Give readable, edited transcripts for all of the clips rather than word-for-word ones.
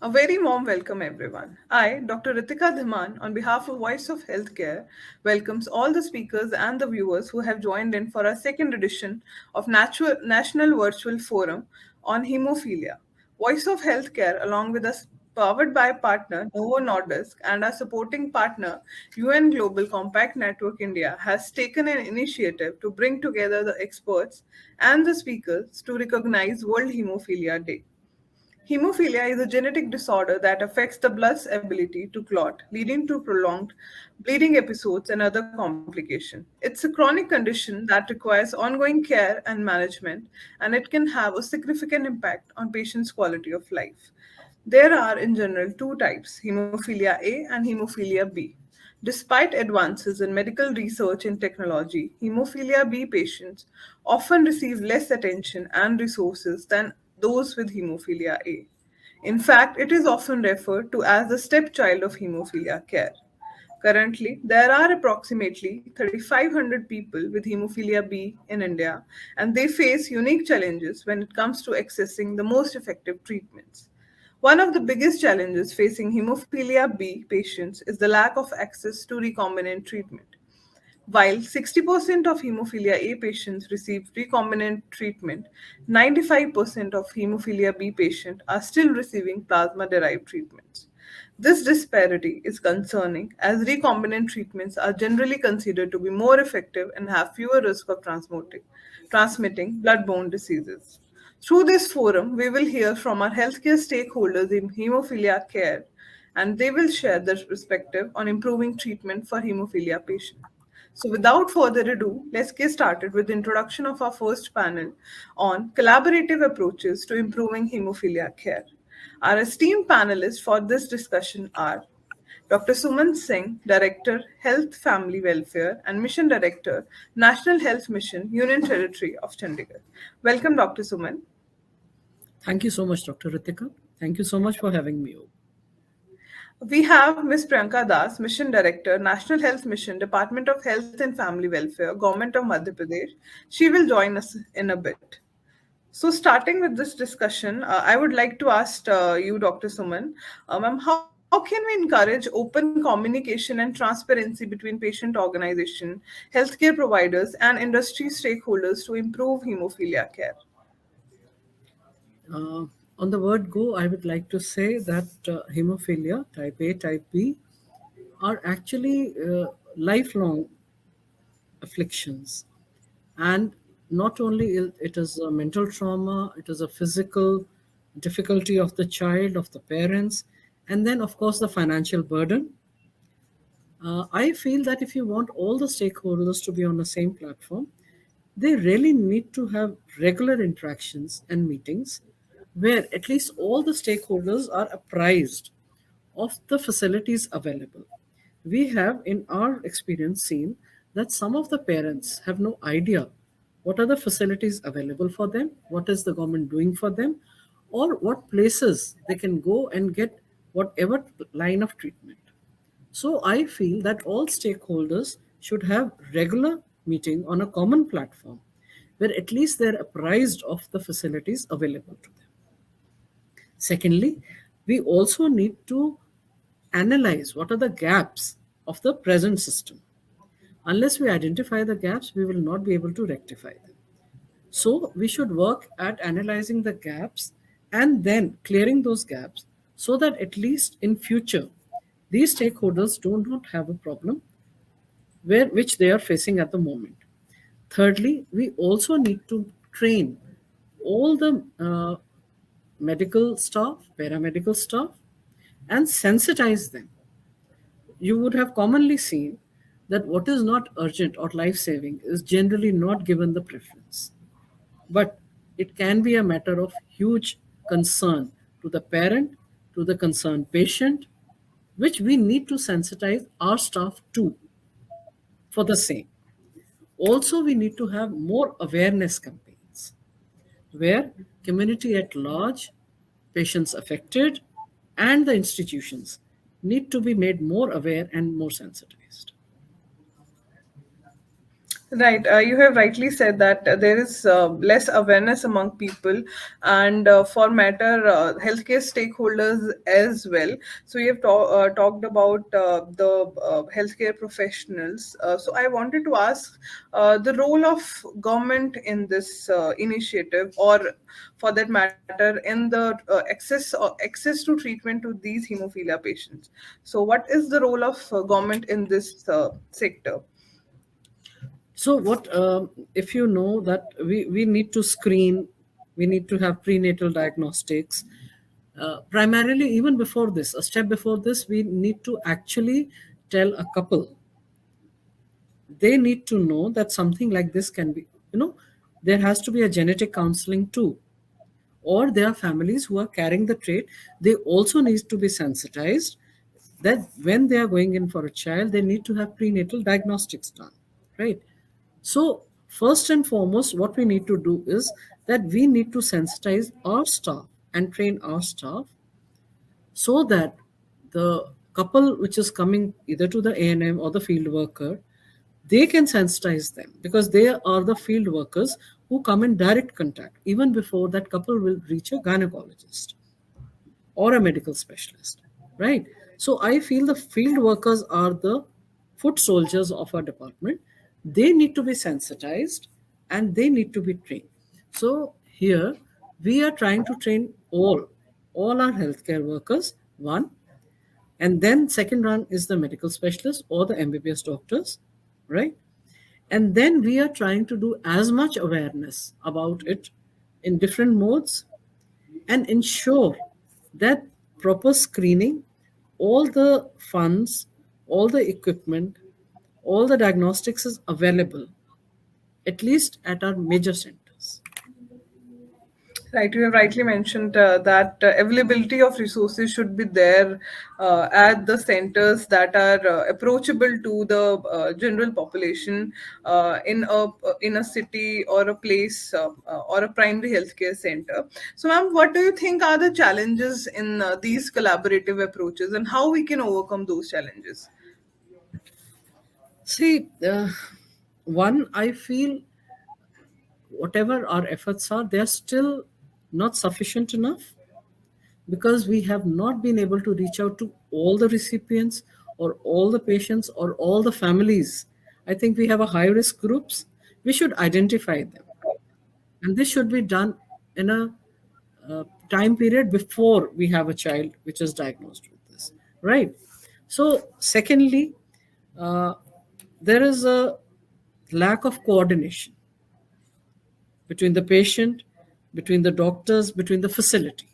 A very warm welcome, everyone. I, Dr. 𝗪𝗏𝗺𝗻𝗻, on behalf of Voice of Healthcare, welcomes all the speakers and the viewers who have joined in for our second edition of National Virtual Forum on Hemophilia. Voice of Healthcare, along with us powered by partner Novo Nordisk and our supporting partner UN Global Compact Network India, has taken an initiative to bring together the experts and the speakers to recognize World Hemophilia Day. Hemophilia is a genetic disorder that affects the blood's ability to clot, leading to prolonged bleeding episodes and other complications. It's a chronic condition that requires ongoing care and management, and it can have a significant impact on patients' quality of life. There are, in general, two types, hemophilia A and hemophilia B. Despite advances in medical research and technology, hemophilia B patients often receive less attention and resources than those with hemophilia A. In fact, it is often referred to as the stepchild of hemophilia care. Currently, there are approximately 3,500 people with hemophilia B in India, and they face unique challenges when it comes to accessing the most effective treatments. One of the biggest challenges facing hemophilia B patients is the lack of access to recombinant treatment. While 60% of hemophilia A patients receive recombinant treatment, 95% of hemophilia B patients are still receiving plasma derived treatments. This disparity is concerning as recombinant treatments are generally considered to be more effective and have fewer risk of transmitting bloodborne diseases. Through this forum, we will hear from our healthcare stakeholders in hemophilia care, and they will share their perspective on improving treatment for hemophilia patients. So without further ado, let's get started with the introduction of our first panel on collaborative approaches to improving hemophilia care. Our esteemed panelists for this discussion are Dr. Suman Singh, Director, Health, Family Welfare and Mission Director, National Health Mission, Union Territory of Chandigarh. Welcome, Dr. Suman. Thank you so much, Dr. Ritika. Thank you so much for having me over. We have Ms. Priyanka Das, Mission Director, National Health Mission, Department of Health and Family Welfare, Government of Madhya Pradesh. She will join us in a bit. So starting with this discussion, I would like to ask you, Dr. Suman, ma'am, how can we encourage open communication and transparency between patient organization, healthcare providers, and industry stakeholders to improve hemophilia care? On the word go, I would like to say that hemophilia, type A, type B, are actually lifelong afflictions. And not only it is a mental trauma, it is a physical difficulty of the child, of the parents, and then, of course, the financial burden. I feel that if you want all the stakeholders to be on the same platform, they really need to have regular interactions and meetings where at least all the stakeholders are apprised of the facilities available. We have, in our experience, seen that some of the parents have no idea what are the facilities available for them, what is the government doing for them, or what places they can go and get whatever line of treatment. So I feel that all stakeholders should have regular meeting on a common platform where at least they're apprised of the facilities available to them. Secondly, we also need to analyze what are the gaps of the present system. Unless we identify the gaps, we will not be able to rectify them. So we should work at analyzing the gaps and then clearing those gaps so that at least in future, these stakeholders do not have a problem which they are facing at the moment. Thirdly, we also need to train all the medical staff, paramedical staff, and sensitize them. You would have commonly seen that what is not urgent or life-saving is generally not given the preference. But it can be a matter of huge concern to the parent, to the concerned patient, which we need to sensitize our staff to for the same. Also, we need to have more awareness campaigns where community at large, patients affected, and the institutions need to be made more aware and more sensitized. Right, you have rightly said that there is less awareness among people, and for matter healthcare stakeholders as well. So we have talked about the healthcare professionals. So I wanted to ask the role of government in this initiative, or for that matter, in the access to treatment to these hemophilia patients. So what is the role of government in this sector? So what if you know that we need to screen, we need to have prenatal diagnostics. Primarily, even before this, a step before this, we need to actually tell a couple, they need to know that something like this can be, there has to be a genetic counseling too. Or there are families who are carrying the trait, they also need to be sensitized that when they are going in for a child, they need to have prenatal diagnostics done, right? So, first and foremost, what we need to do is that we need to sensitize our staff and train our staff so that the couple which is coming either to the A&M or the field worker, they can sensitize them, because they are the field workers who come in direct contact even before that couple will reach a gynecologist or a medical specialist, right? So I feel the field workers are the foot soldiers of our department. They need to be sensitized and they need to be trained. So here we are trying to train all our healthcare workers, one, and then second one is the medical specialist or the MBBS doctors, right? And then we are trying to do as much awareness about it in different modes and ensure that proper screening, all the funds, all the equipment, all the diagnostics is available, at least at our major centers. Right, you have rightly mentioned that availability of resources should be there at the centers that are approachable to the general population in a city or a place or a primary healthcare center. So, ma'am, what do you think are the challenges in these collaborative approaches, and how we can overcome those challenges? See, one, I feel whatever our efforts are, they are still not sufficient enough, because we have not been able to reach out to all the recipients or all the patients or all the families. I think we have a high risk groups. We should identify them, and this should be done in a time period before we have a child which is diagnosed with this, right? So, secondly, uh, there is a lack of coordination between the patient, between the doctors, between the facility.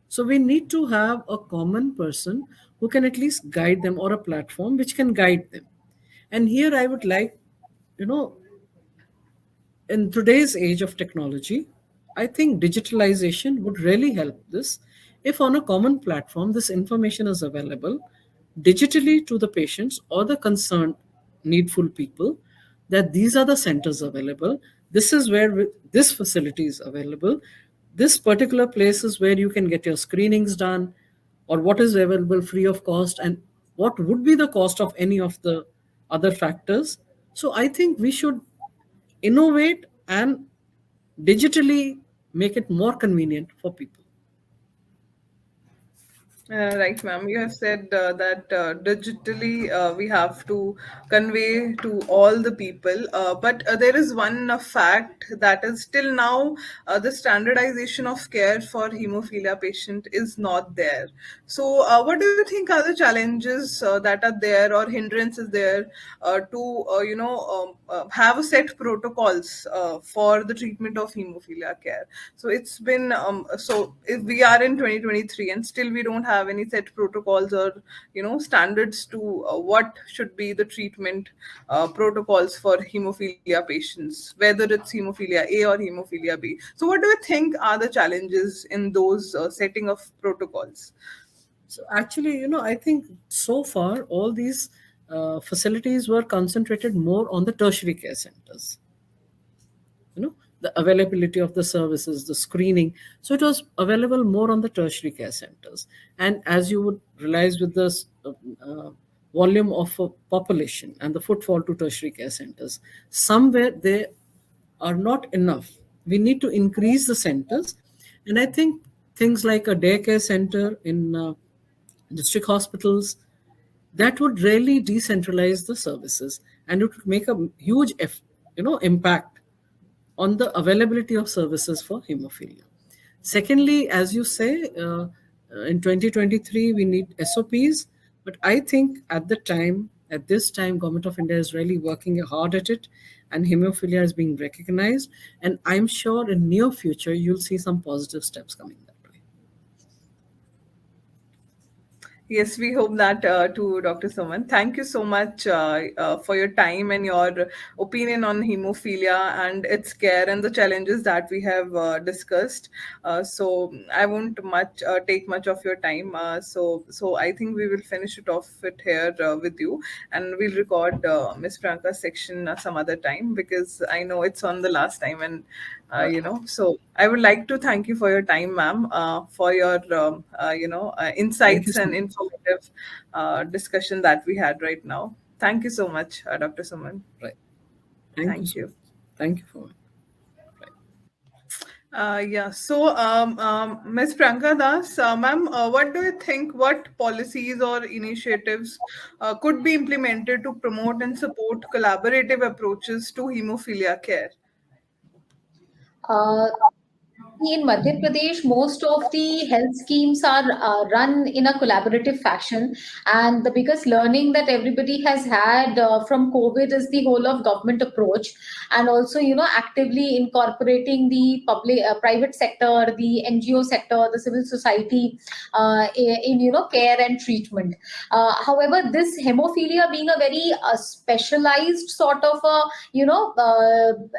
So we need to have a common person who can at least guide them, or a platform which can guide them. And here I would like, you know, in today's age of technology, I think digitalization would really help this. If on a common platform this information is available digitally to the patients or the concerned needful people, that these are the centers available, this is where this facility is available, this particular place is where you can get your screenings done, or what is available free of cost, and what would be the cost of any of the other factors. So I think we should innovate and digitally make it more convenient for people. Right, ma'am. You have said that digitally we have to convey to all the people, but there is one fact that is still now the standardization of care for hemophilia patient is not there. So, what do you think are the challenges that are there, or hindrances there to have a set protocols for the treatment of hemophilia care? So it's been so if we are in 2023 and still we don't have any set protocols or standards to what should be the treatment protocols for hemophilia patients, whether it's hemophilia A or hemophilia B. So what do you think are the challenges in those setting of protocols? So actually, I think so far all these facilities were concentrated more on the tertiary care centers. The availability of the services, the screening. So it was available more on the tertiary care centers. And as you would realize with this volume of a population and the footfall to tertiary care centers. Somewhere they are not enough. We need to increase the centers. And I think things like a daycare center in district hospitals, that would really decentralize the services, and it would make a huge impact on the availability of services for hemophilia. Secondly, as you say, in 2023 we need SOPs, but I think at this time, Government of India is really working hard at it, and hemophilia is being recognized. And I'm sure in near future you'll see some positive steps coming that way. Yes, we hope that too, Dr. Suman. Thank you so much for your time and your opinion on hemophilia and its care and the challenges that we have discussed. So I won't take much of your time. So I think we will finish it off it here with you, and we'll record Miss Priyanka's section some other time, because I know it's on the last time, and so I would like to thank you for your time, ma'am, for your Thank you insights so and much. informative discussion that we had right now. Thank you so much, Dr. Suman. Right. Thank you Thank so much. you. Thank you for right. Yeah. So, Ms. Priyanka Das, ma'am, what do you think? What policies or initiatives could be implemented to promote and support collaborative approaches to hemophilia care? See, in Madhya Pradesh, most of the health schemes are run in a collaborative fashion. And the biggest learning that everybody has had from COVID is the whole of government approach, and also, actively incorporating the private sector, the NGO sector, the civil society in, care and treatment. However, this hemophilia being a very specialized sort of a,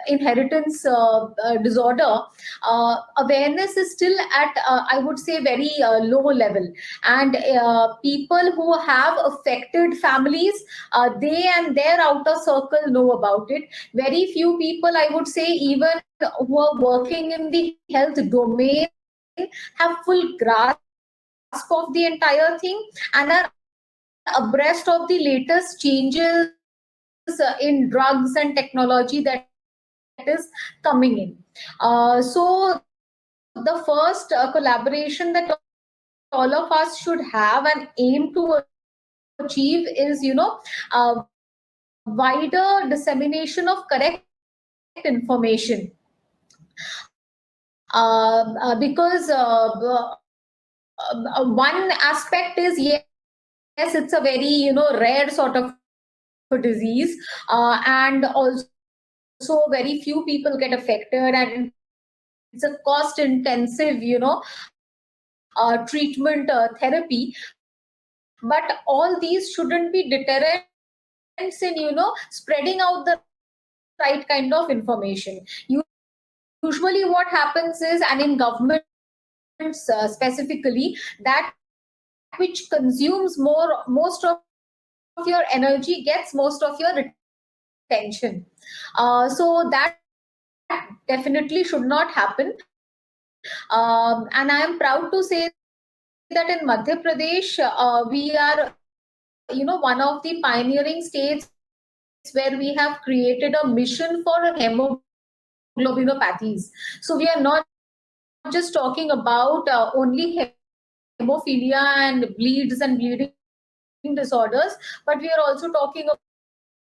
inheritance disorder, awareness is still at, I would say, very low level. And people who have affected families, they and their outer circle know about it. Very few people, I would say, even who are working in the health domain, have full grasp of the entire thing and are abreast of the latest changes in drugs and technology that is coming in. So the first collaboration that all of us should have and aim to achieve is, wider dissemination of correct information. Because one aspect is, yes, it's a very, rare sort of a disease, and also very few people get affected, and it's a cost intensive, treatment therapy. But all these shouldn't be deterrents in, spreading out the right kind of information. Usually what happens is, and in governments specifically, that which consumes most of your energy gets most of your attention. So that definitely should not happen. And I am proud to say that in Madhya Pradesh, we are, one of the pioneering states where we have created a mission for hemoglobinopathies. So we are not just talking about only hemophilia and bleeds and bleeding disorders, but we are also talking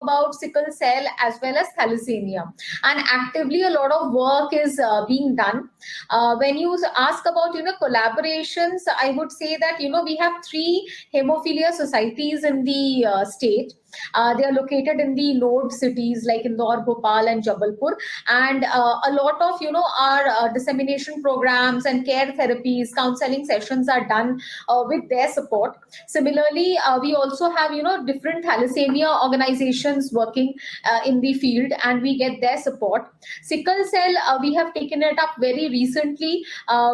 about sickle cell as well as thalassemia, and actively a lot of work is being done. When you ask about, collaborations, I would say that, we have 3 hemophilia societies in the state. They are located in the node cities like Indore, Bhopal, and Jabalpur, and a lot of, our dissemination programs and care therapies, counseling sessions are done with their support. Similarly, we also have, different thalassemia organizations working in the field, and we get their support. Sickle cell, we have taken it up very recently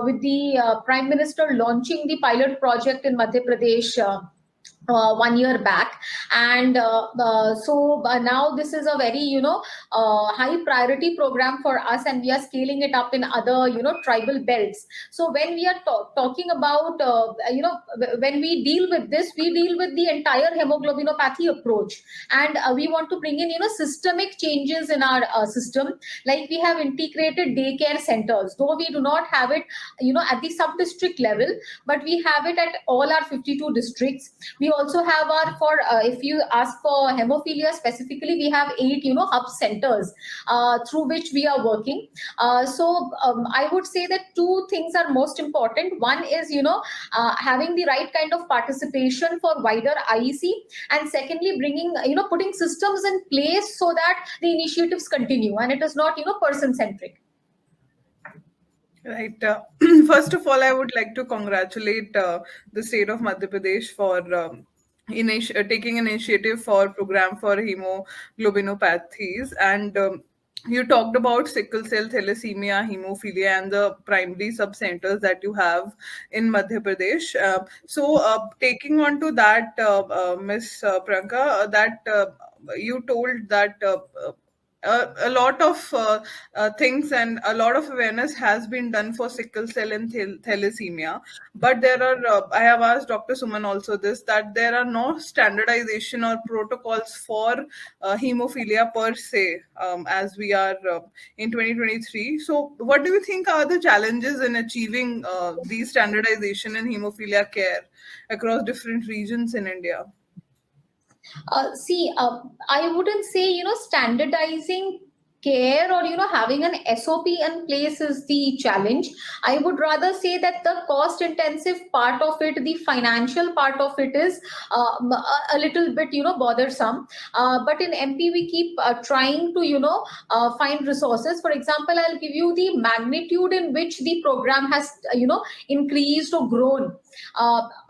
with the Prime Minister launching the pilot project in Madhya Pradesh 1 year back, and now this is a very high priority program for us, and we are scaling it up in other tribal belts. So when we are talking about when we deal with this, we deal with the entire hemoglobinopathy approach, and we want to bring in systemic changes in our system. Like, we have integrated daycare centers, though we do not have it at the sub district level, but we have it at all our 52 districts. We also have our, for if you ask for hemophilia specifically, we have 8 hub centers through which we are working. I would say that two things are most important. One is having the right kind of participation for wider IEC, and secondly bringing putting systems in place so that the initiatives continue and it is not person centric. Right. First of all, I would like to congratulate the state of Madhya Pradesh for taking an initiative for program for hemoglobinopathies, and you talked about sickle cell, thalassemia, hemophilia, and the primary sub centers that you have in Madhya Pradesh. Taking on to that, Miss Priyanka, that you told that. A lot of things and a lot of awareness has been done for sickle cell and thalassemia, but there are I have asked Dr. Suman also this, that there are no standardization or protocols for hemophilia per se, as we are in 2023. So what do you think are the challenges in achieving these standardization in hemophilia care across different regions in India? I wouldn't say standardizing care or having an SOP in place is the challenge. I would rather say that the cost intensive part of it, the financial part of it, is a little bit bothersome. But in MP we keep trying to find resources. For example, I'll give you the magnitude in which the program has increased or grown.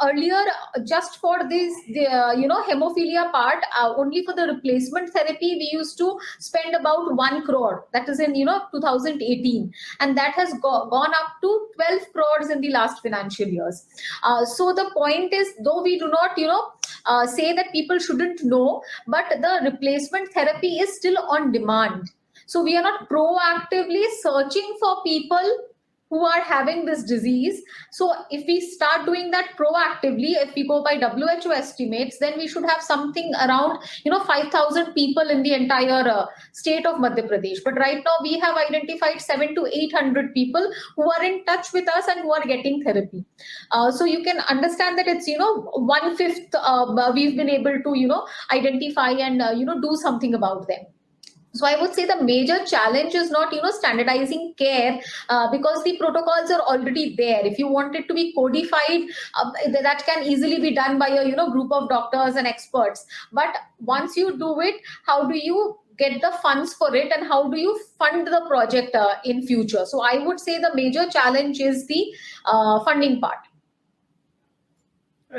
Earlier, just for this hemophilia part, only for the replacement therapy we used to spend about 1 crore, that is in 2018, and that has gone up to 12 crores in the last financial years. So the point is, though we do not say that people shouldn't know, but the replacement therapy is still on demand. So we are not proactively searching for people who are having this disease. So if we start doing that proactively, if we go by WHO estimates, then we should have something around 5,000 people in the entire state of Madhya Pradesh. But right now we have identified 700 to 800 people who are in touch with us and who are getting therapy. So you can understand that it's 1/5 we've been able to identify and do something about them. So I would say the major challenge is not standardizing care, because the protocols are already there. If you want it to be codified, that can easily be done by a group of doctors and experts. But once you do it, how do you get the funds for it, and how do you fund the project in future? So I would say the major challenge is the funding part.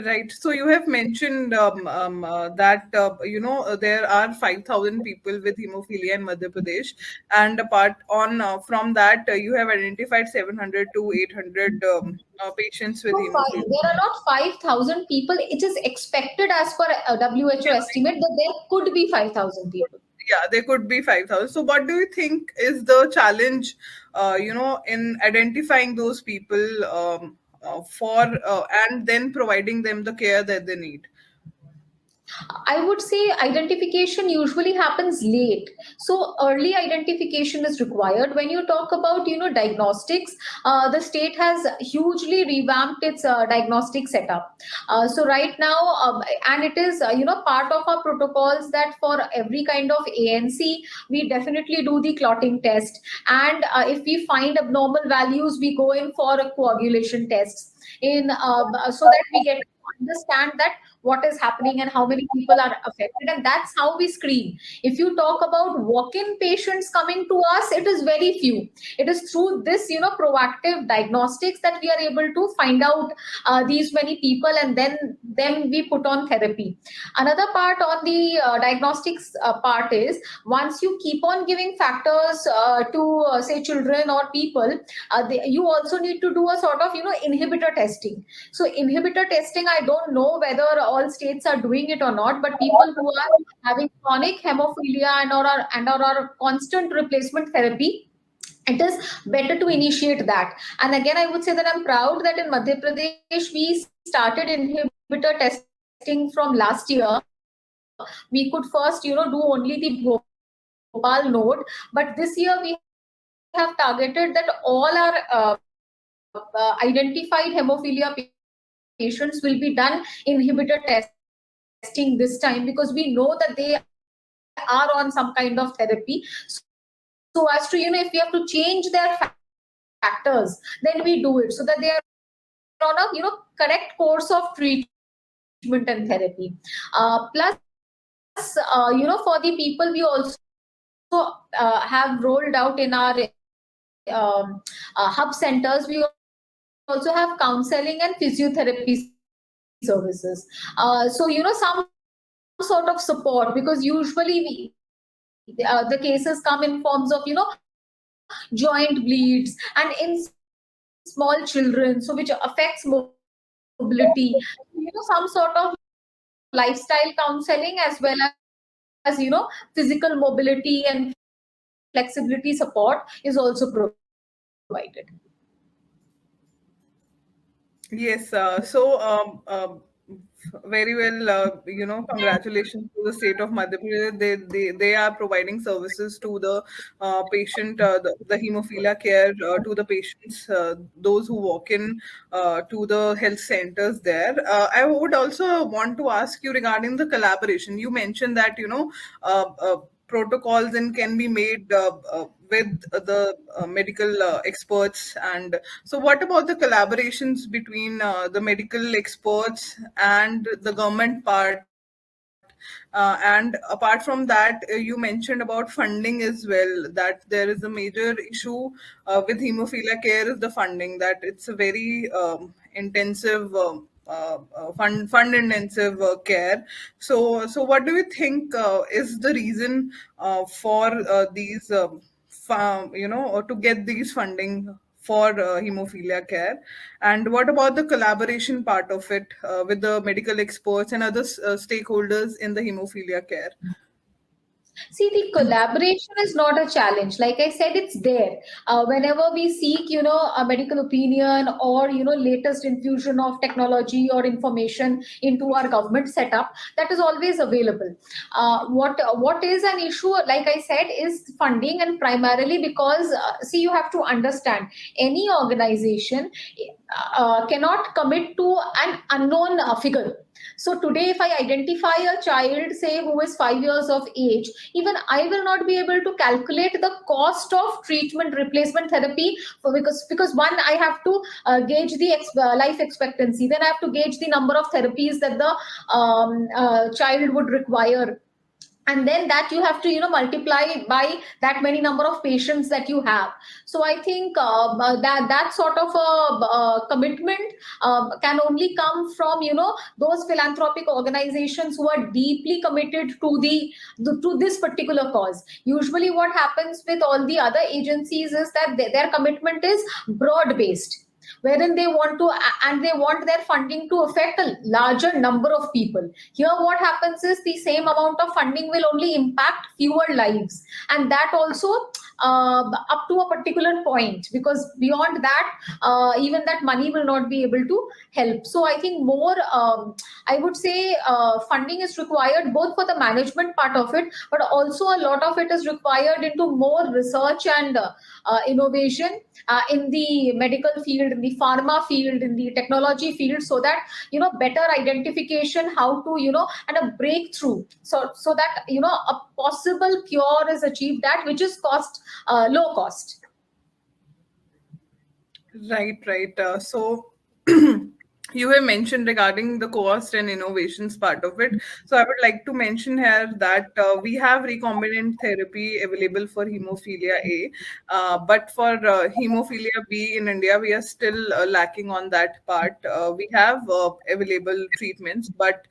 Right. So you have mentioned that there are 5,000 people with hemophilia in Madhya Pradesh, and apart on from that, you have identified 700 to 800 patients with hemophilia. There are not 5,000 people. It is expected, as per WHO estimate, that there could be 5,000 people. Yeah, there could be 5,000. So what do you think is the challenge, in identifying those people and then providing them the care that they need? I would say identification usually happens late. So early identification is required. When you talk about diagnostics, the state has hugely revamped its diagnostic setup. So right now, and it is part of our protocols that for every kind of ANC, we definitely do the clotting test. And if we find abnormal values, we go in for a coagulation tests so that we get to understand that what is happening and how many people are affected, and that's how we screen. If you talk about walk-in patients coming to us, it is very few. It is through this proactive diagnostics that we are able to find out these many people, and then we put on therapy. Another part on the diagnostics part is, once you keep on giving factors to say children or people, you also need to do a sort of inhibitor testing. So inhibitor testing, I don't know whether all all states are doing it or not, but people who are having chronic hemophilia and are constant replacement therapy, it is better to initiate that. And again, I would say that I'm proud that in Madhya Pradesh we started inhibitor testing from last year. We could first, do only the Bhopal node, but this year we have targeted that all our identified hemophilia patients will be done inhibitor testing this time, because we know that they are on some kind of therapy. So as to, if we have to change their factors, then we do it, so that they are on a, correct course of treatment and therapy. Plus, for the people, we also have rolled out in our hub centers. We also have counseling and physiotherapy services. So, some sort of support, because usually the cases come in forms of, joint bleeds, and in small children, so which affects mobility. Some sort of lifestyle counseling, as well as, physical mobility and flexibility support is also provided. Yes, very well. Congratulations to the state of Madhya Pradesh. They are providing services to the patient, the hemophilia care to the patients, those who walk in to the health centers there. I would also want to ask you regarding the collaboration. You mentioned that protocols and can be made with the medical experts. And so what about the collaborations between the medical experts and the government part? And apart from that, you mentioned about funding as well, that there is a major issue with hemophilia care is the funding, that it's a very intensive fund intensive care. So what do you think is the reason for these to get these funding for hemophilia care? And what about the collaboration part of it with the medical experts and other stakeholders in the hemophilia care? See, the collaboration is not a challenge. Like I said, it's there. Whenever we seek, a medical opinion, or, latest infusion of technology or information into our government setup, that is always available. What is an issue, like I said, is funding, and primarily because, see, you have to understand, any organization cannot commit to an unknown figure. So today, if I identify a child, say, who is 5 years of age, even I will not be able to calculate the cost of treatment replacement therapy, because one, I have to gauge the life expectancy, then I have to gauge the number of therapies that the child would require, and then that you have to, multiply by that many number of patients that you have. So I think that sort of a commitment can only come from, those philanthropic organizations who are deeply committed to this particular cause. Usually what happens with all the other agencies is that their commitment is broad based, wherein they want to, and they want their funding to affect a larger number of people. Here what happens is, the same amount of funding will only impact fewer lives, and that also up to a particular point, because beyond that, even that money will not be able to help. So I think more, I would say, funding is required both for the management part of it, but also a lot of it is required into more research and innovation in the medical field, in the pharma field, in the technology field, so that, better identification, how to, and a breakthrough, so that, a possible cure is achieved, that which is low cost. Right. So you have mentioned regarding the cost and innovations part of it. So I would like to mention here that we have recombinant therapy available for hemophilia A, but for hemophilia B in India, we are still lacking on that part. We have available treatments, but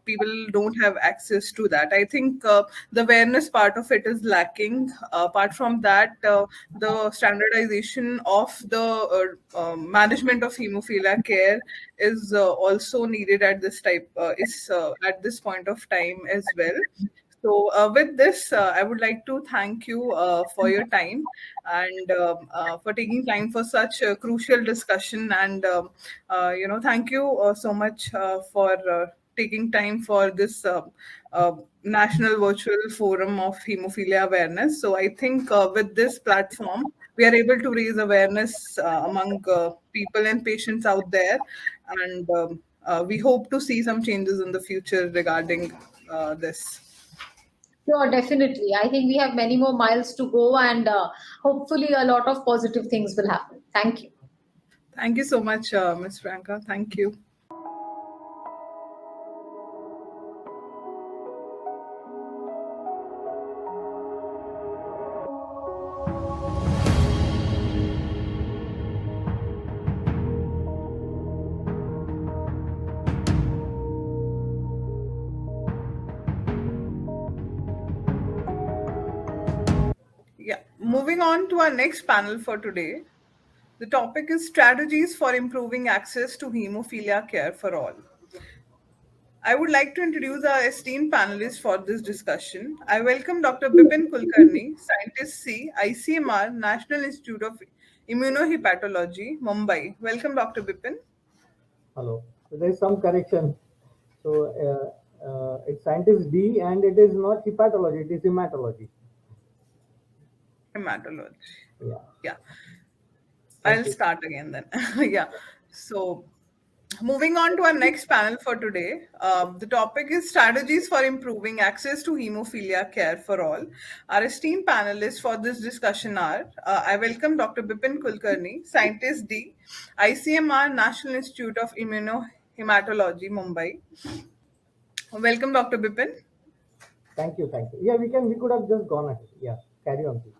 people don't have access to that. I think the awareness part of it is lacking. Apart from that, the standardization of the management of hemophilia care is also needed at this point of time as well. So, with this, I would like to thank you for your time and for taking time for such a crucial discussion. And thank you so much for taking time for this national virtual forum of hemophilia awareness. So, I think with this platform, we are able to raise awareness among people and patients out there, and we hope to see some changes in the future regarding this. Sure, definitely. I think we have many more miles to go, and hopefully, a lot of positive things will happen. Thank you. Thank you so much, Ms. Priyanka. Thank you. Yeah, moving on to our next panel for today. The topic is strategies for improving access to hemophilia care for all. I would like to introduce our esteemed panelists for this discussion. I welcome Dr. Bipin Kulkarni, Scientist C, ICMR, National Institute of Immunohaematology, Mumbai. Welcome, Dr. Bipin. Hello. So there is some correction. So it's scientist D, and it is not hepatology; it is hematology. Hematology. Yeah. Yeah. Thank I'll you. start again then. Yeah. So, moving on to our next panel for today, the topic is strategies for improving access to hemophilia care for all. Our esteemed panelists for this discussion are I welcome Dr. Bipin Kulkarni, Scientist D, ICMR National Institute of Immunohaematology, Mumbai. Welcome, Dr. Bipin. Thank you. Thank you. Yeah, we could have just gone ahead. Yeah. Carry on, please.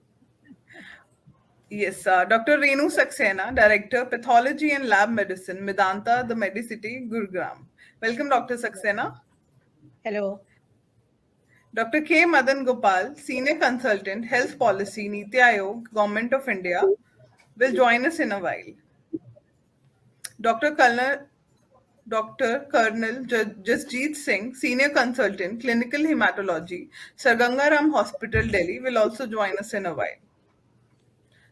Yes, Dr. Renu Saxena, Director, Pathology and Lab Medicine, Medanta, the Medicity, Gurugram. Welcome, Dr. Saxena. Hello. Dr. K. Madan Gopal, Senior Consultant, Health Policy, NITI Aayog, Government of India, will join us in a while. Dr. Colonel Dr. Colonel Jasjit Singh, Senior Consultant, Clinical Hematology, Saranga Hospital, Delhi, will also join us in a while.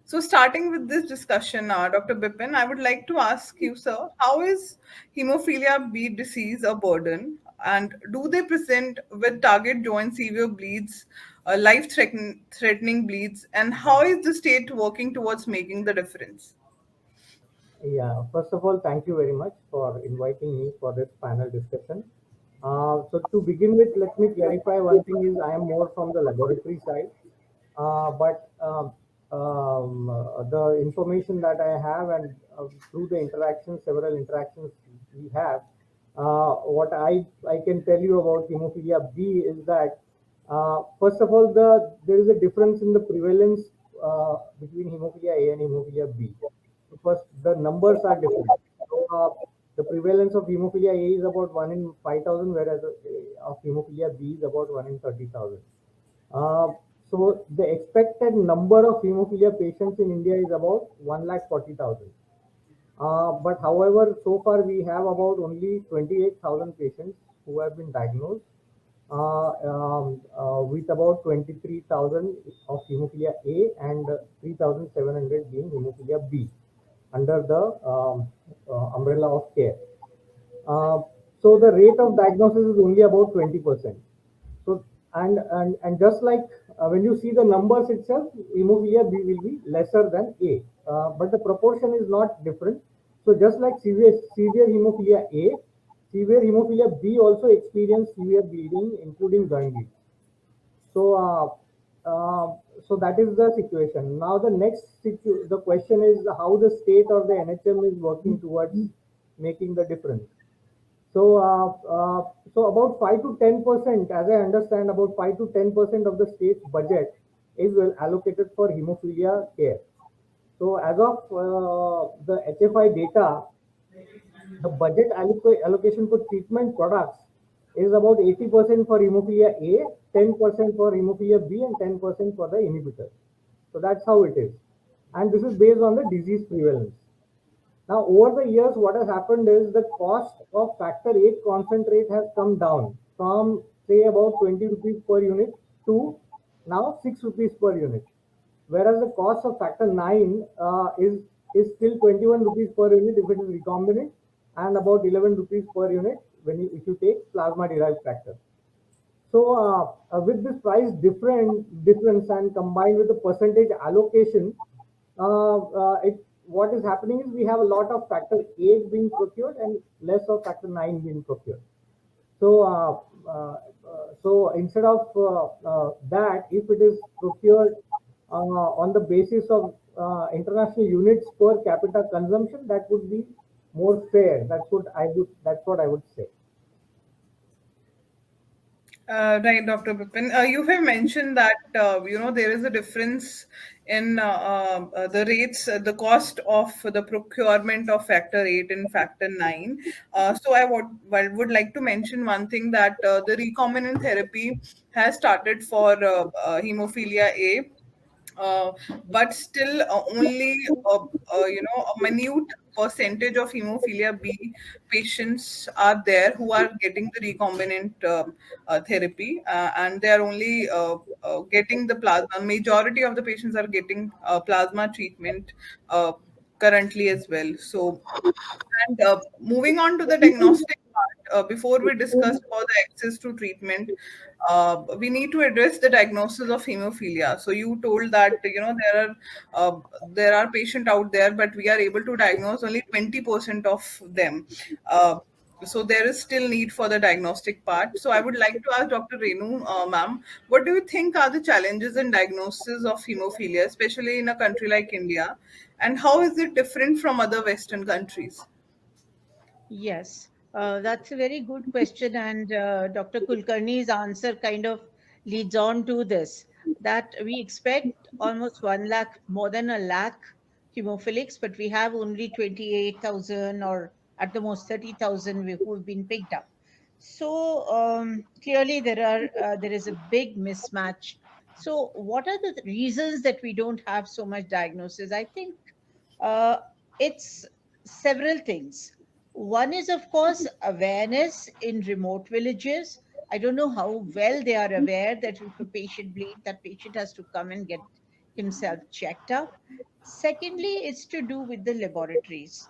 So, starting with this discussion, Dr. Bipin, I would like to ask you, sir, how is hemophilia B disease a burden, and do they present with target joint severe bleeds, life-threatening bleeds, and how is the state working towards making the difference? Yeah. First of all, thank you very much for inviting me for this panel discussion. So to begin with, let me clarify one thing: is I am more from the laboratory side. But the information that I have, and through the interactions, several interactions we have, what I can tell you about hemophilia B is that first of all, there is a difference in the prevalence between hemophilia A and hemophilia B. First, the numbers are different. So, the prevalence of hemophilia A is about 1 in 5,000, whereas of hemophilia B is about 1 in 30,000. So the expected number of hemophilia patients in India is about 1,40,000. But however, so far we have about only 28,000 patients who have been diagnosed with about 23,000 of hemophilia A and 3,700 being hemophilia B under the umbrella of care. So the rate of diagnosis is only about 20%. So and just like when you see the numbers itself, hemophilia B will be lesser than A, but the proportion is not different. So just like severe hemophilia A, severe hemophilia B also experience severe bleeding, including joint. So, so that is the situation. Now, the question is how the state or the NHM is working towards making the difference. So, so about 5 to 10%, as I understand, about 5 to 10% of the state's budget is allocated for hemophilia care. So, as of the HFI data, the budget allocation for treatment products is about 80% for hemophilia A, 10% for hemophilia B, and 10% for the inhibitor. So that's how it is. And this is based on the disease prevalence. Now, over the years, what has happened is the cost of factor 8 concentrate has come down from, say, about 20 rupees per unit to now 6 rupees per unit. Whereas the cost of factor 9 is still 21 rupees per unit if it is recombinant, and about 11 rupees per unit if you take plasma derived factor. So with this price difference and combined with the percentage allocation, what is happening is we have a lot of factor 8 being procured and less of factor 9 being procured. So so instead of that, if it is procured on the basis of international units per capita consumption, that would be more fair. That's what I would say. Right, Dr. Bipin. You have mentioned that there is a difference in the rates, the cost of the procurement of factor 8 and factor 9. So I would like to mention one thing, that the recombinant therapy has started for hemophilia A, uh, but still only a minute percentage of hemophilia B patients are there who are getting the recombinant therapy, and they are only getting the plasma. Majority of the patients are getting plasma treatment currently as well. So, and moving on to the diagnostic part, before we discuss about the access to treatment, we need to address the diagnosis of hemophilia. So you told that there are patients out there, but we are able to diagnose only 20% of them. Uh, so there is still need for the diagnostic part. So I would like to ask Dr. Renu, ma'am, what do you think are the challenges in diagnosis of hemophilia, especially in a country like India, and how is it different from other Western countries? Yes, that's a very good question, and Dr. Kulkarni's answer kind of leads on to this, that we expect almost 1 lakh, more than a lakh hemophilics, but we have only 28,000 or at the most 30,000 who have been picked up. So clearly there is a big mismatch. So what are the reasons that we don't have so much diagnosis? I think uh, it's several things. One is, of course, awareness in remote villages. I don't know how well they are aware that if a patient bleeds, that patient has to come and get himself checked up. Secondly, it's to do with the laboratories.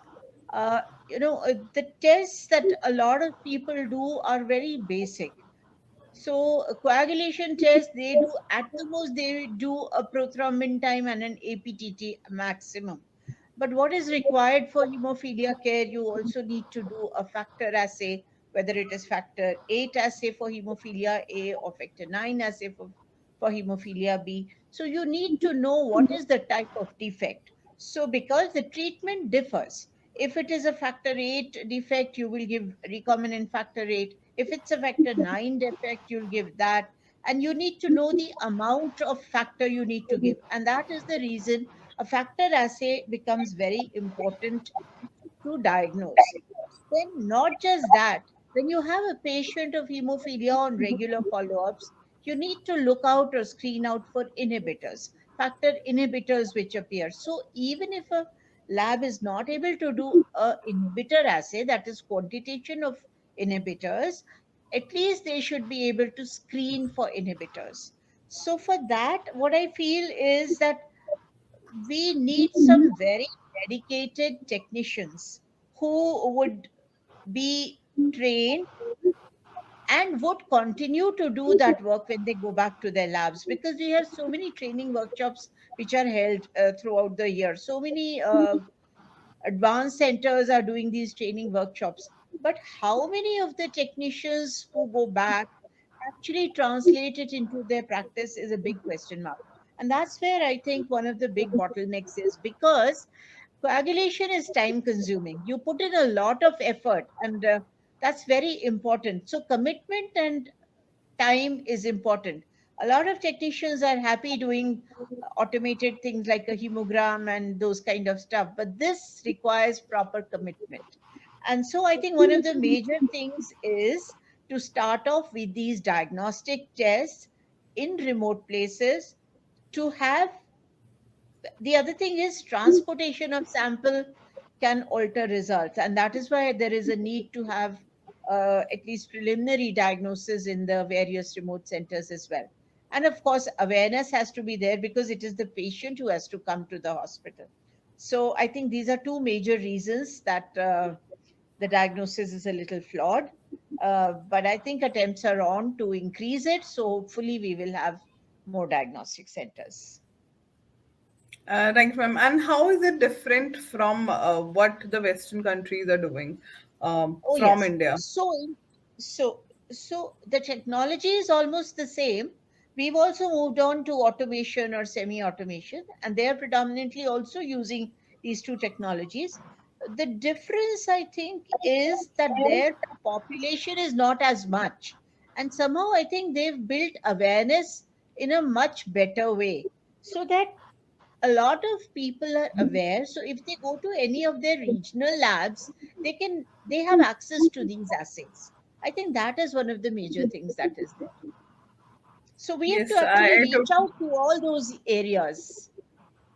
The tests that a lot of people do are very basic. So coagulation test, they do at the most they do a prothrombin time and an APTT maximum. But what is required for hemophilia care, you also need to do a factor assay, whether it is factor 8 assay for hemophilia A or factor 9 assay for hemophilia B. So you need to know what is the type of defect. So because the treatment differs, if it is a factor 8 defect, you will give recombinant factor 8. If it's a factor 9 defect, you'll give that. And you need to know the amount of factor you need to give. And that is the reason a factor assay becomes very important to diagnose. Then, not just that, when you have a patient of hemophilia on regular follow ups, you need to look out or screen out for inhibitors, factor inhibitors which appear. So, even if a lab is not able to do a inhibitor assay, that is quantitation of inhibitors, at least they should be able to screen for inhibitors. So, for that, what I feel is that we need some very dedicated technicians who would be trained and would continue to do that work when they go back to their labs, because we have so many training workshops which are held throughout the year. So many advanced centers are doing these training workshops. But how many of the technicians who go back actually translate it into their practice is a big question mark. And that's where I think one of the big bottlenecks is, because coagulation is time consuming. You put in a lot of effort, and that's very important. So, commitment and time is important. A lot of technicians are happy doing automated things like a hemogram and those kind of stuff, but this requires proper commitment. And so I think one of the major things is to start off with these diagnostic tests in remote places, to have. The other thing is transportation of sample. can alter results. And that is why there is a need to have at least preliminary diagnosis in the various remote centers as well. And of course, awareness has to be there because it is the patient who has to come to the hospital. So I think these are two major reasons that the diagnosis is a little flawed. But I think attempts are on to increase it. So hopefully we will have more diagnostic centers. Thank you, ma'am. And how is it different from what the Western countries are doing Oh from yes. India? So the technology is almost the same. We've also moved on to automation or semi-automation, and they are predominantly also using these two technologies. The difference, I think, is that their population is not as much, and somehow I think they've built awareness in a much better way, so that a lot of people are aware. So if they go to any of their regional labs, they have access to these assays. I think that is one of the major things that is there. So we have to Yes, actually I reach totally. out to all those areas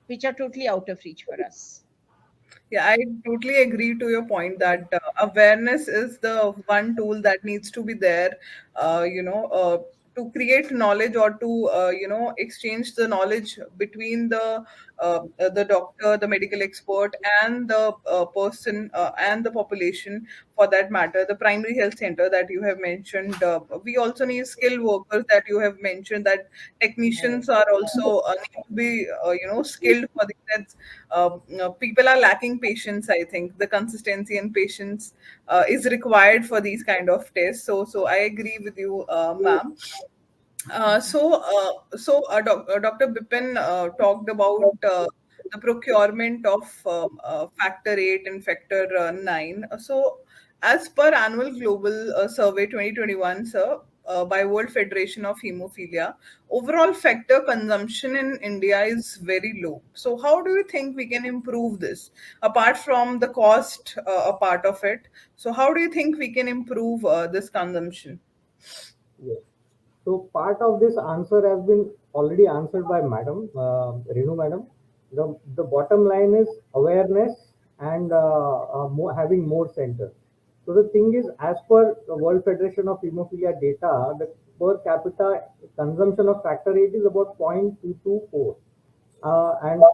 which are totally out of reach for us. Yeah, I totally agree to your point that awareness is the one tool that needs to be there, to create knowledge or to, exchange the knowledge between the doctor, the medical expert, and the person and the population for that matter. The primary health center that you have mentioned, we also need skilled workers that you have mentioned that technicians are also need to be, skilled for this. People are lacking patience. I think the consistency and patience is required for these kind of tests. So I agree with you, ma'am. Dr. Bipin talked about the procurement of factor 8 and factor 9. So, as per annual global survey 2021, sir, by World Federation of Hemophilia, overall factor consumption in India is very low. So, how do you think we can improve this? Apart from the cost, a part of it. So, how do you think we can improve this consumption? Yes. So part of this answer has been already answered by Madam Renu Madam. The bottom line is awareness and having more centers. So the thing is, as per the World Federation of Hemophilia data, the per capita consumption of factor 8 is about 0.224, and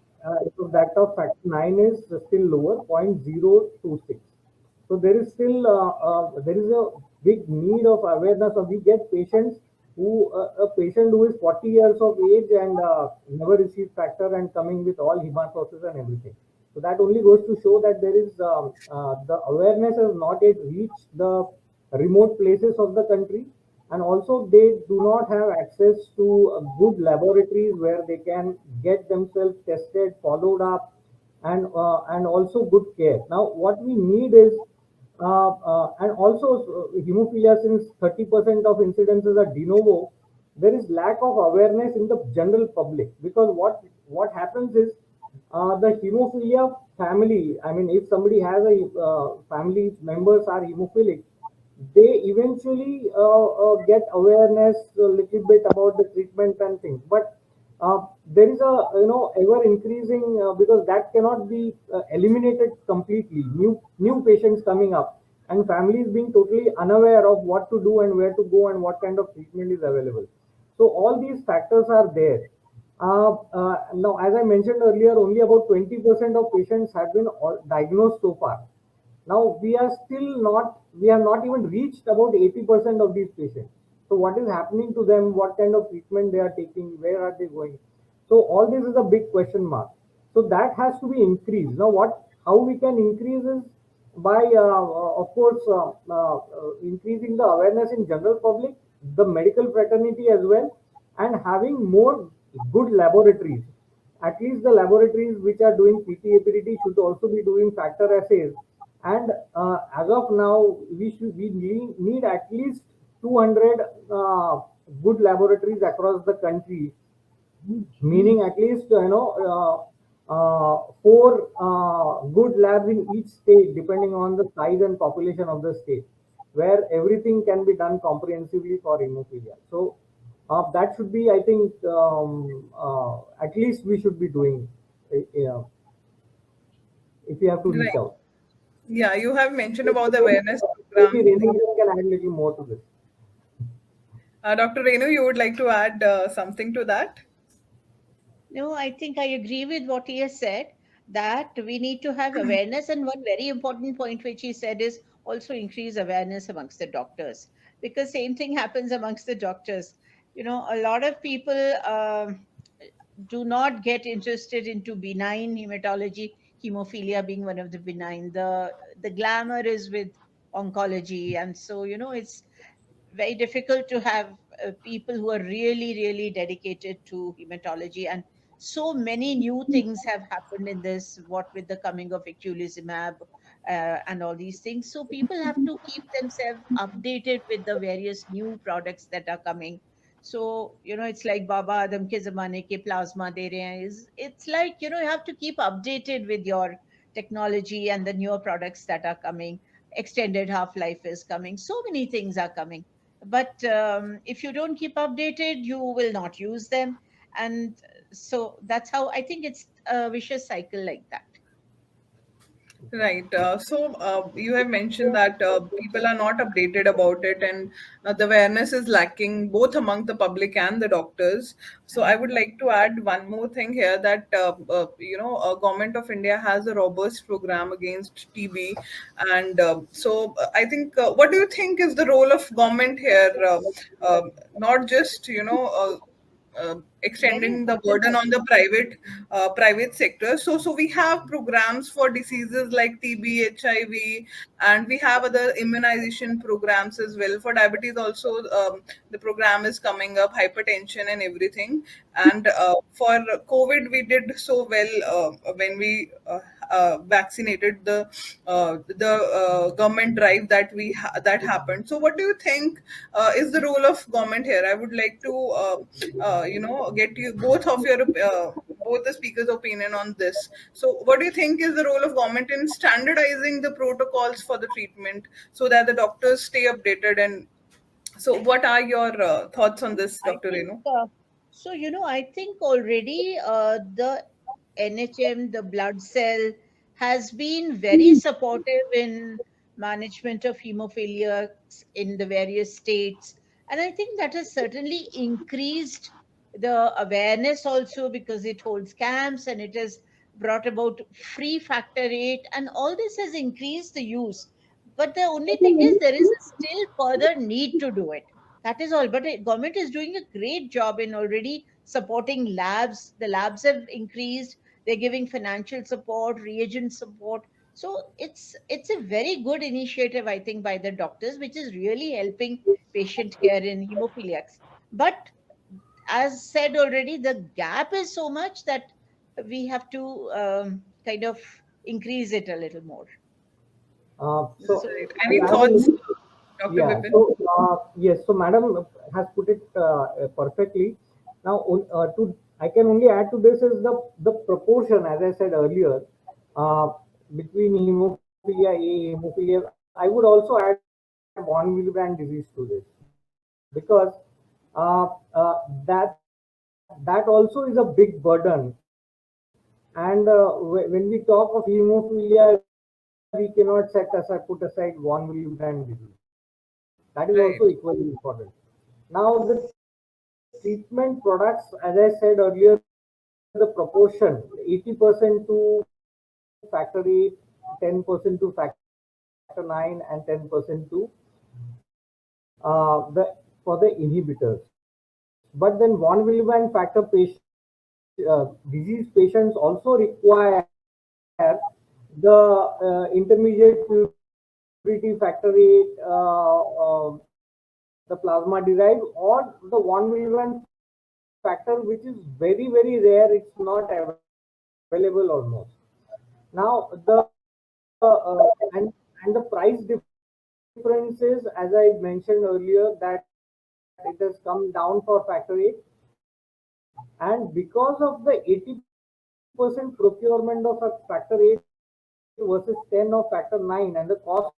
so that of factor 9 is still lower, 0.026. So there is a big need of awareness. Of we get patients who a patient who is 40 years of age and never received factor and coming with all hematosis and everything. So that only goes to show that there is the awareness has not yet reached the remote places of the country, and also they do not have access to good laboratories where they can get themselves tested, followed up, and also good care. Now what we need is and also hemophilia, since 30% of incidences are de novo, there is lack of awareness in the general public, because what happens is the hemophilia family, I mean, if somebody has a family members are hemophilic, they eventually get awareness a little bit about the treatment and things. But there is a ever increasing, because that cannot be eliminated completely. New patients coming up and families being totally unaware of what to do and where to go and what kind of treatment is available. So all these factors are there. Now, as I mentioned earlier, only about 20% of patients have been diagnosed so far. Now we have not even reached about 80% of these patients. So what is happening to them? What kind of treatment they are taking? Where are they going? So all this is a big question mark. So that has to be increased. Now how we can increase is by, of course, increasing the awareness in general public, the medical fraternity as well, and having more good laboratories. At least the laboratories which are doing PT-APDT should also be doing factor assays. And as of now, we need at least 200 good laboratories across the country, meaning at least four good labs in each state, depending on the size and population of the state, where everything can be done comprehensively for hemophilia. So that should be, I think, at least we should be doing, if you have to reach Right. out. Yeah, you have mentioned about the Maybe awareness maybe program. Renu can add a little more to this. Dr. Renu, you would like to add something to that? No, I think I agree with what he has said, that we need to have awareness. And one very important point which he said is also increase awareness amongst the doctors, because same thing happens amongst the doctors. A lot of people do not get interested into benign hematology, hemophilia being one of the benign. The glamour is with oncology, and so it's very difficult to have people who are really, really dedicated to hematology. And so many new things have happened in this, what with the coming of 𝗛𝗚𝗎𝗫 and all these things. So people have to keep themselves updated with the various new products that are coming. So, it's like Baba Adam ke zamane ke plasma de rahe hain. It's like, you have to keep updated with your technology and the newer products that are coming. Extended half life is coming. So many things are coming, but if you don't keep updated, you will not use them. And so that's how I think it's a vicious cycle like that. Right. So you have mentioned that people are not updated about it, and the awareness is lacking both among the public and the doctors. So I would like to add one more thing here, that Government of India has a robust program against TB, and I think, what do you think is the role of government here? Not just Very extending the important, burden I on the think. private sector. So we have programs for diseases like TB, HIV, and we have other immunization programs as well. For diabetes also, the program is coming up, hypertension and everything. And for COVID, we did so well when we vaccinated the government drive that happened. So what do you think is the role of government here? I would like to get you both the speakers' opinion on this. So what do you think is the role of government in standardizing the protocols for the treatment so that the doctors stay updated? And so what are your thoughts on this, I Dr. think Renu? so. I think already the NHM, the blood cell, has been very supportive in management of hemophilia in the various states. And I think that has certainly increased the awareness also, because it holds camps and it has brought about free factor eight, and all this has increased the use. But the only thing is, there is a still further need to do it. That is all. But government is doing a great job in already supporting labs. The labs have increased. They're giving financial support, reagent support. So it's a very good initiative, I think, by the doctors, which is really helping patient care in hemophiliacs. But as said already, the gap is so much that we have to kind of increase it a little more. So So Right. I Any have a thoughts, little, Dr. yeah. Bipin? So yes, so Madam has put it perfectly. Now, to I can only add to this is the proportion, as I said earlier, uh, between hemophilia A, hemophilia. I would also add von Willebrand disease to this, because that also is a big burden. And when we talk of hemophilia, we cannot put aside von Willebrand disease. That is also equally important. Right. Now, the treatment products, as I said earlier, the proportion, 80% to factor 8, 10% to factor 9, and 10% to the for the inhibitors. But then von Willebrand factor disease patients also require the intermediate purity factor 8, the plasma derived, or the von Willebrand factor, which is very, very rare. It's not available almost. Now, and the price differences, as I mentioned earlier, that it has come down for factor 8, and because of the 80% procurement of a factor 8 versus 10 of factor 9, and the cost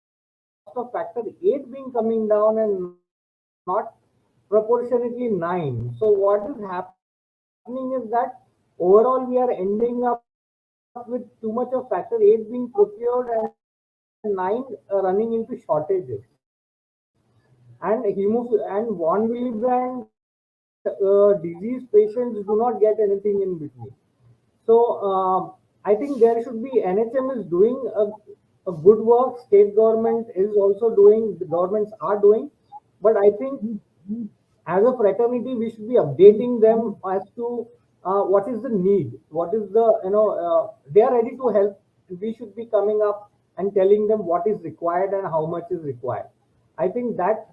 of factor 8 being coming down and not proportionately 9. So what is happening is that overall we are ending up with too much of factor 8 being procured, and therefore the cost of factor 9 is going up. running into shortages. And von Willebrand disease patients do not get anything in between. So I think there should be, NHM is doing a good work. State government is also doing. The governments are doing, but I think as a fraternity we should be updating them as to what is the need, what is the they are ready to help. We should be coming up and telling them what is required and how much is required. I think that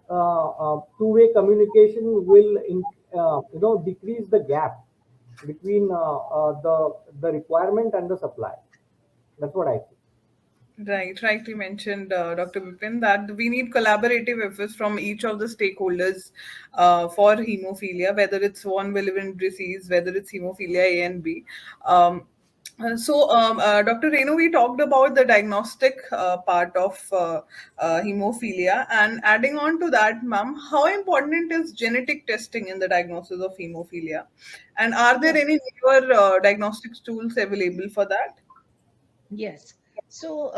two-way communication will decrease the gap between the requirement and the supply. That's what I think. Right, rightly mentioned, Dr. Bipin, that we need collaborative efforts from each of the stakeholders for hemophilia, whether it's von Willebrand disease, whether it's hemophilia A and B. Dr. Renu, we talked about the diagnostic part of hemophilia, and adding on to that, ma'am, how important is genetic testing in the diagnosis of hemophilia? And are there any newer diagnostics tools available for that? Yes. So,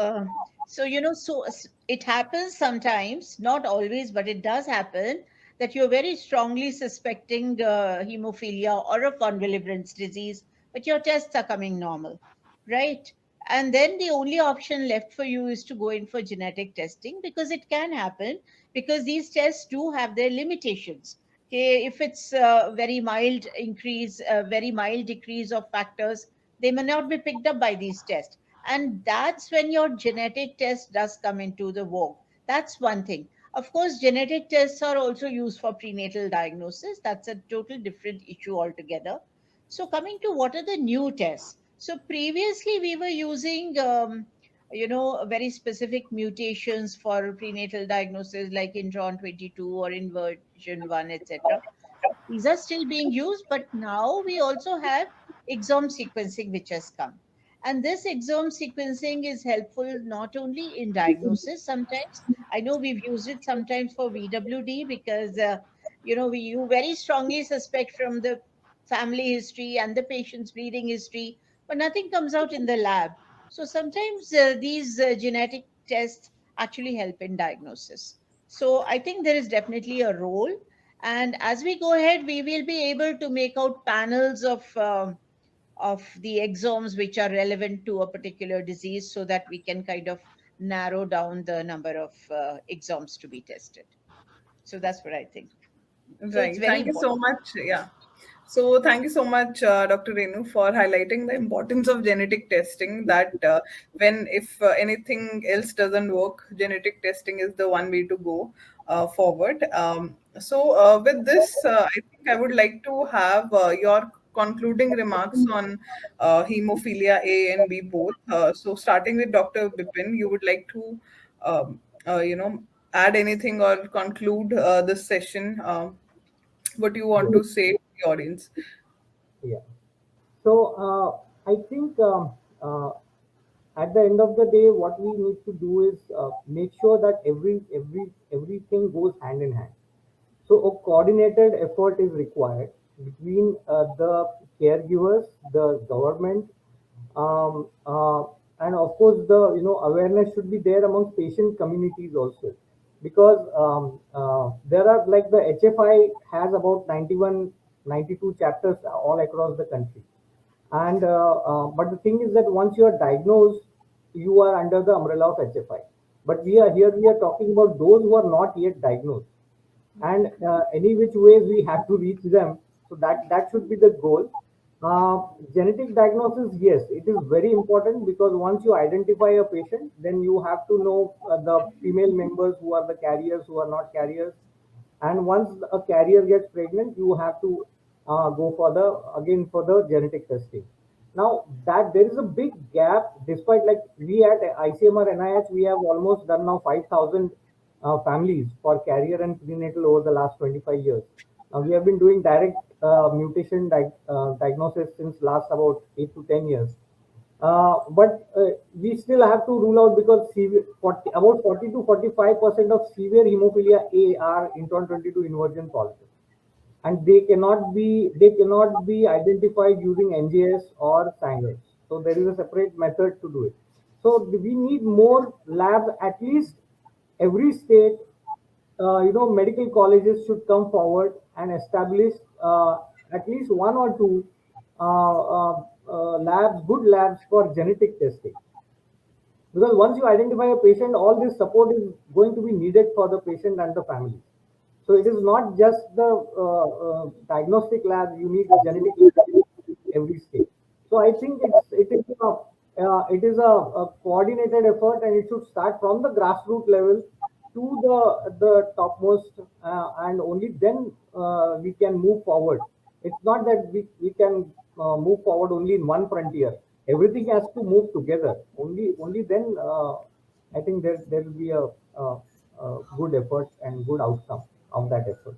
it happens sometimes, not always, but it does happen that you're very strongly suspecting hemophilia or a von Willebrand's disease, but your tests are coming normal, right? And then the only option left for you is to go in for genetic testing, because it can happen, because these tests do have their limitations. Okay, if it's a very mild decrease of factors, they may not be picked up by these tests, and that's when your genetic test does come into the vogue. That's one thing. Of course, genetic tests are also used for prenatal diagnosis. That's a total different issue altogether. So coming to what are the new tests? So previously we were using very specific mutations for prenatal diagnosis, like intron 22 or inversion 1, etc. These are still being used, but now we also have exome sequencing which has come. And this exome sequencing is helpful not only in diagnosis. Sometimes I know we've used it sometimes for VWD, because you very strongly suspect from the family history and the patient's bleeding history, but nothing comes out in the lab. So sometimes these genetic tests actually help in diagnosis. So I think there is definitely a role, and as we go ahead, we will be able to make out panels of the exomes which are relevant to a particular disease, so that we can kind of narrow down the number of exomes to be tested. So that's what I think. So it's Right. very Thank you so important. much. Yeah. So thank you so much, Dr. Renu, for highlighting the importance of genetic testing. That when if anything else doesn't work, genetic testing is the one way to go forward. With this, I think I would like to have your concluding remarks on hemophilia A and B both. Starting with Dr. Bipin, you would like to, um, add anything or conclude this session? What do you want to say to the audience? Yeah. So I think at the end of the day, what we need to do is make sure that everything goes hand in hand. So a coordinated effort is required between the caregivers, the government, um, uh, and of course the awareness should be there among patient communities also, because there are, like, the HFI has about 91, 92 chapters all across the country. And but the thing is that once you are diagnosed, you are under the umbrella of HFI. But we are talking about those who are not yet diagnosed, and any which ways we have to reach them. So that should be the goal. Genetic diagnosis, yes, it is very important, because once you identify a patient, then you have to know the female members who are the carriers, who are not carriers. And once a carrier gets pregnant, you have to go for the genetic testing. Now that there is a big gap, despite, like, we at ICMR NIH, we have almost done now 5,000 families for carrier and prenatal over the last 25 years. Now we have been doing direct mutation diagnosis since last about 8 to 10 years. But we still have to rule out, because about 40 to 45% of severe hemophilia A are intron 22 inversion positive, and they cannot be identified using NGS or Sanger. So there is a separate method to do it. So we need more labs, at least every state. Medical colleges should come forward and establish at least one or two labs, good labs for genetic testing. Because once you identify a patient, all this support is going to be needed for the patient and the family. So it is not just the diagnostic lab, you need genetic lab in every state. So I think it is a coordinated effort, and it should start from the grassroots level to the topmost, and only then we can move forward. It's not that we can move forward only in one frontier. Everything has to move together. Only then I think there will be a good effort and good outcome of that effort.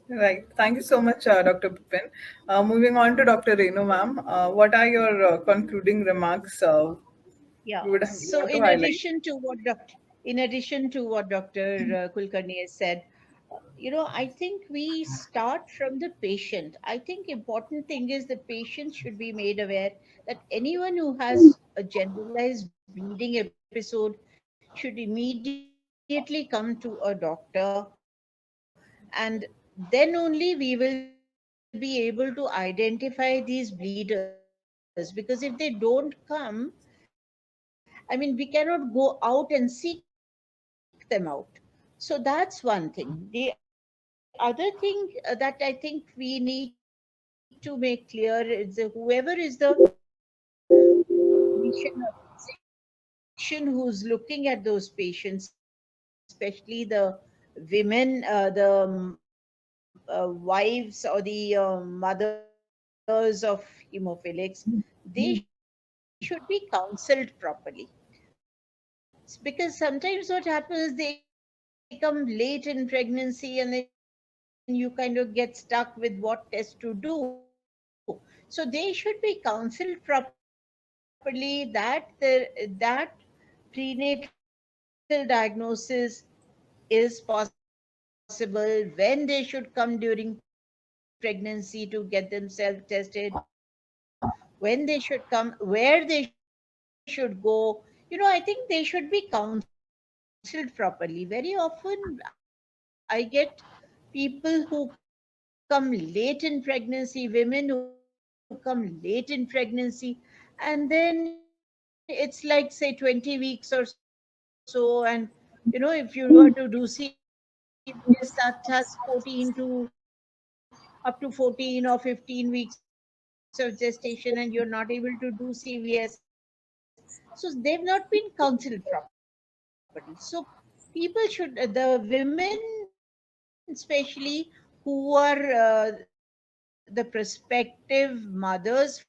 Right. Thank you so much, Dr. Bipin. Moving on to Dr. Renu, ma'am. What are your concluding remarks Yeah. you would So want to highlight? in addition to what Dr. Kulkarni has said, I think we start from the patient. I think important thing is the patient should be made aware that anyone who has a generalized bleeding episode should immediately come to a doctor, and then only we will be able to identify these bleeders. Because if they don't come, we cannot go out and seek them out. So that's one thing. The other thing that I think we need to make clear is whoever is the clinician or physician who's looking at those patients, especially the women, wives or the mothers of hemophilics, they should be counseled properly. Because sometimes what happens, they come late in pregnancy, and then you kind of get stuck with what test to do. So they should be counseled properly that that prenatal diagnosis is possible, when they should come during pregnancy to get themselves tested, when they should come, where they should go. I think they should be counseled properly. Very often I get people who come late in pregnancy, women who come late in pregnancy, and then it's like, say, 20 weeks or so, and if you were to do CVS, that has 14 to up to 14 or 15 weeks of gestation, and you're not able to do CVS. So they've not been counseled properly. So people should, the women especially, who are the prospective mothers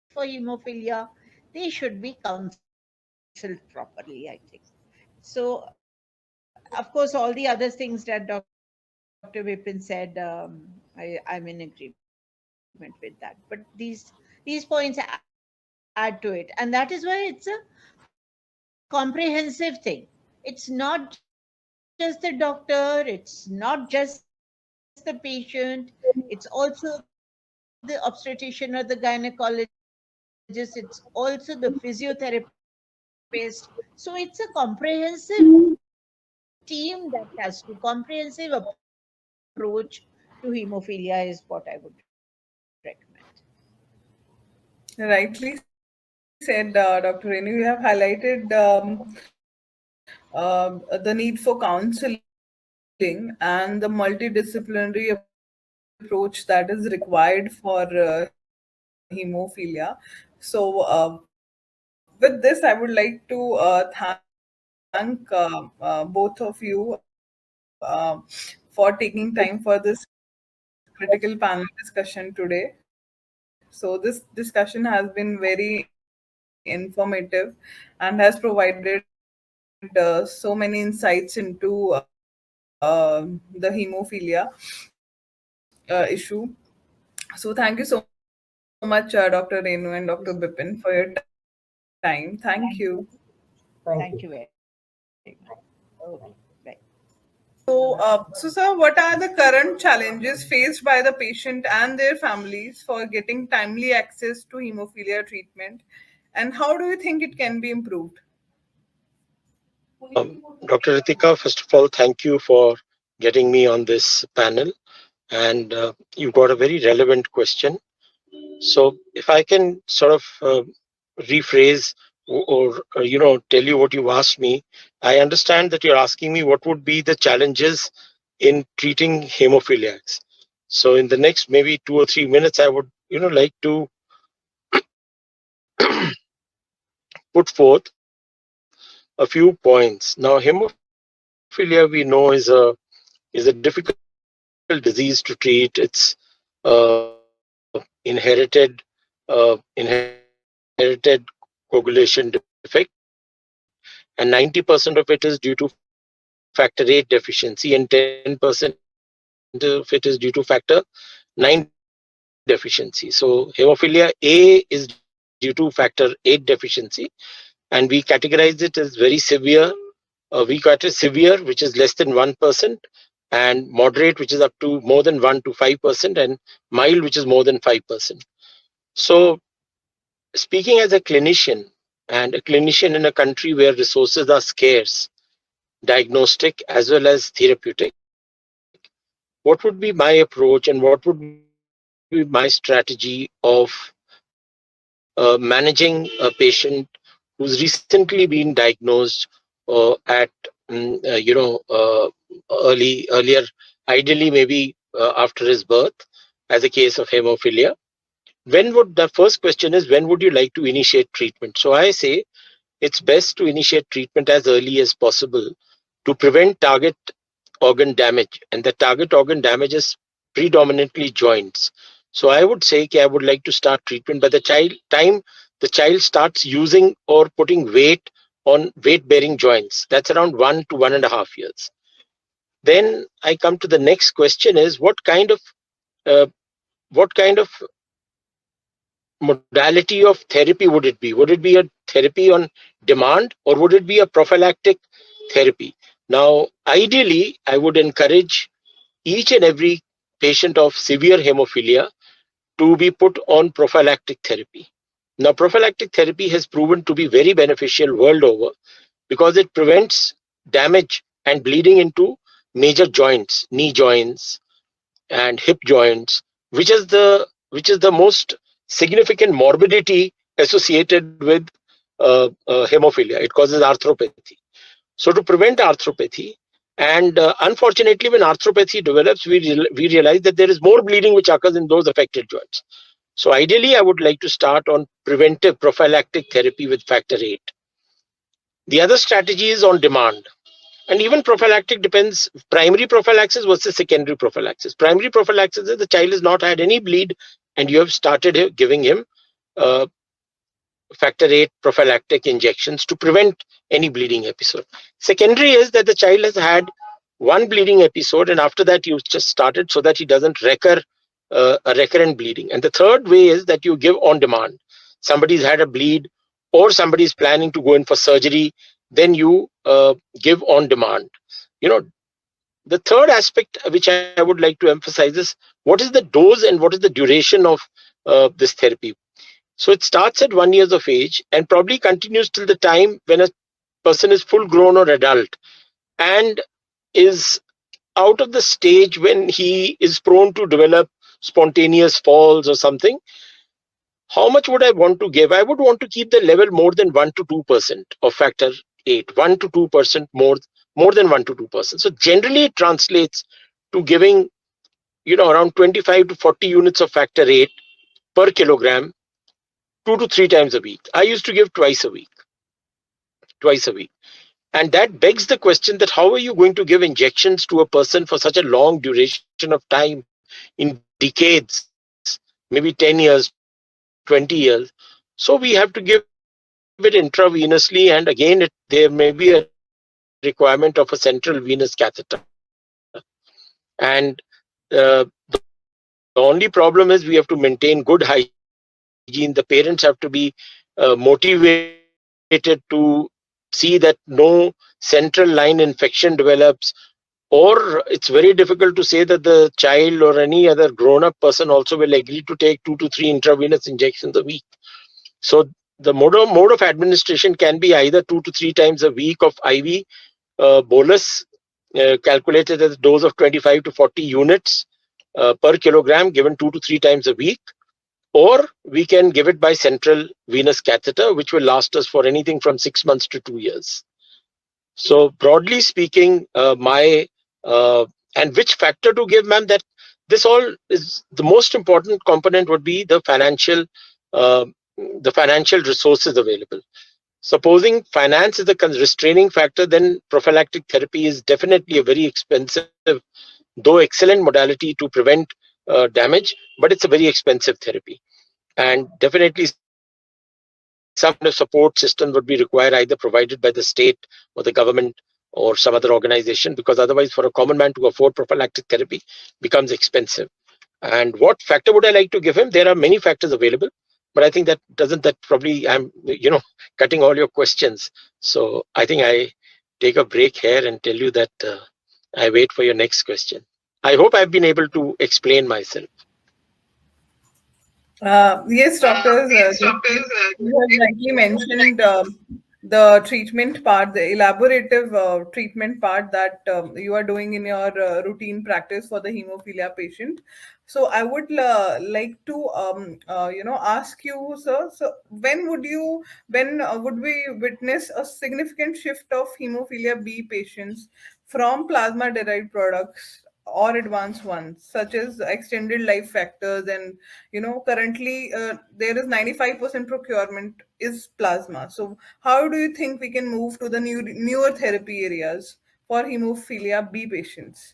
for hemophilia, they should be counseled properly, I think. So, of course, all the other things that Dr. Vipin said, I'm in agreement with that. But I'm in agreement with that. But these points add to it, and that is why it's a comprehensive thing. It's not just the doctor, it's not just the patient, it's also the obstetrician or the gynecologist, it's also the physiotherapist. So it's a comprehensive team that has to, comprehensive approach to hemophilia is what I would recommend. Rightly said, Dr. Renu. You have highlighted the need for counseling and the multidisciplinary approach that is required for hemophilia. So, with this, I would like to thank both of you for taking time for this critical panel discussion today. So, this discussion has been very informative and has provided so many insights into the hemophilia issue. So, thank you so much, Dr. Renu and Dr. Bipin, for your time. Thank you. Thank you very much. Okay, right. So, sir, what are the current challenges faced by the patient and their families for getting timely access to hemophilia treatment? And how do you think it can be improved? Dr. Ritika, first of all, thank you for getting me on this panel. And you got a very relevant question. So if I can sort of rephrase or tell you what you asked me, I understand that you're asking me what would be the challenges in treating hemophiliacs. So in the next maybe 2 or 3 minutes, I would like to put forth a few points. Now, hemophilia we know is a difficult disease to treat. It's inherited coagulation defect, and 90% of it is due to factor VIII deficiency, and 10% of it is due to factor IX deficiency. So hemophilia A is due to factor VIII deficiency, and we categorize it as very severe. We got a severe, which is less than 1%, and moderate, which is up to more than 1 to 5%, and mild, which is more than 5%. So, speaking as a clinician, and a clinician in a country where resources are scarce, diagnostic as well as therapeutic, what would be my approach and what would be my strategy of managing a patient who's recently been diagnosed at earlier, ideally maybe after his birth, as a case of hemophilia? The first question is, when would you like to initiate treatment? So I say it's best to initiate treatment as early as possible to prevent target organ damage, and the target organ damage is predominantly joints. So I would say I would like to start treatment by the time the child starts using or putting weight on weight-bearing joints. That's around 1 to 1.5 years. Then I come to the next question: is what kind of modality of therapy would it be? Would it be a therapy on demand, or would it be a prophylactic therapy? Now, ideally, I would encourage each and every patient of severe hemophilia to be put on prophylactic therapy. Now, prophylactic therapy has proven to be very beneficial world over because it prevents damage and bleeding into major joints, knee joints and hip joints, which is the most significant morbidity associated with hemophilia. It causes arthropathy. So to prevent arthropathy, and unfortunately, when arthropathy develops, we realize that there is more bleeding which occurs in those affected joints. So ideally, I would like to start on preventive prophylactic therapy with factor VIII. The other strategy is on demand. And even prophylactic depends, primary prophylaxis versus secondary prophylaxis. Primary prophylaxis is the child has not had any bleed and you have started giving him factor VIII prophylactic injections to prevent any bleeding episode. Secondary is that the child has had one bleeding episode and after that you just started so that he doesn't recur a recurrent bleeding. And the third way is that you give on demand. Somebody's had a bleed or somebody's planning to go in for surgery, then you give on demand. The third aspect which I would like to emphasize is what is the dose and what is the duration of this therapy. So it starts at 1 year of age and probably continues till the time when a person is full grown or adult and is out of the stage when he is prone to develop spontaneous falls or something. How much would I want to give? I would want to keep the level more than 1 to 2% of factor VIII, 1 to 2% more than 1 to 2%. So generally it translates to giving, around 25 to 40 units of factor VIII per kilogram 2 to 3 times a week. I used to give twice a week. And that begs the question that how are you going to give injections to a person for such a long duration of time in decades, maybe 10 years, 20 years. So we have to give it intravenously, and again, there may be a requirement of a central venous catheter. And the only problem is we have to maintain good hygiene. The parents have to be motivated to see that no central line infection develops, or it's very difficult to say that the child or any other grown-up person also will agree to take 2 to 3 intravenous injections a week. So the mode of administration can be either 2 to 3 times a week of IV bolus, calculated as a dose of 25 to 40 units per kilogram, given 2 to 3 times a week, or we can give it by central venous catheter, which will last us for anything from 6 months to 2 years. So broadly speaking, and which factor to give, ma'am, that this all is the most important component would be the financial resources available. Supposing finance is the restraining factor, then prophylactic therapy is definitely a very expensive, though excellent modality to prevent damage, but it's a very expensive therapy. And definitely some kind of support system would be required, either provided by the state or the government or some other organization, because otherwise for a common man to afford prophylactic therapy becomes expensive. And what factor would I like to give him? There are many factors available, but I think that probably I'm cutting all your questions. So I think I take a break here and tell you that I wait for your next question. I hope I've been able to explain myself. Yes, doctors. You have rightly mentioned the treatment part, the elaborative treatment part that you are doing in your routine practice for the hemophilia patient. So I would like to ask you, sir. So when would we witness a significant shift of hemophilia B patients from plasma derived products or advanced ones, such as extended life factors? And currently there is 95% procurement is plasma. So how do you think we can move to the newer therapy areas for hemophilia B patients?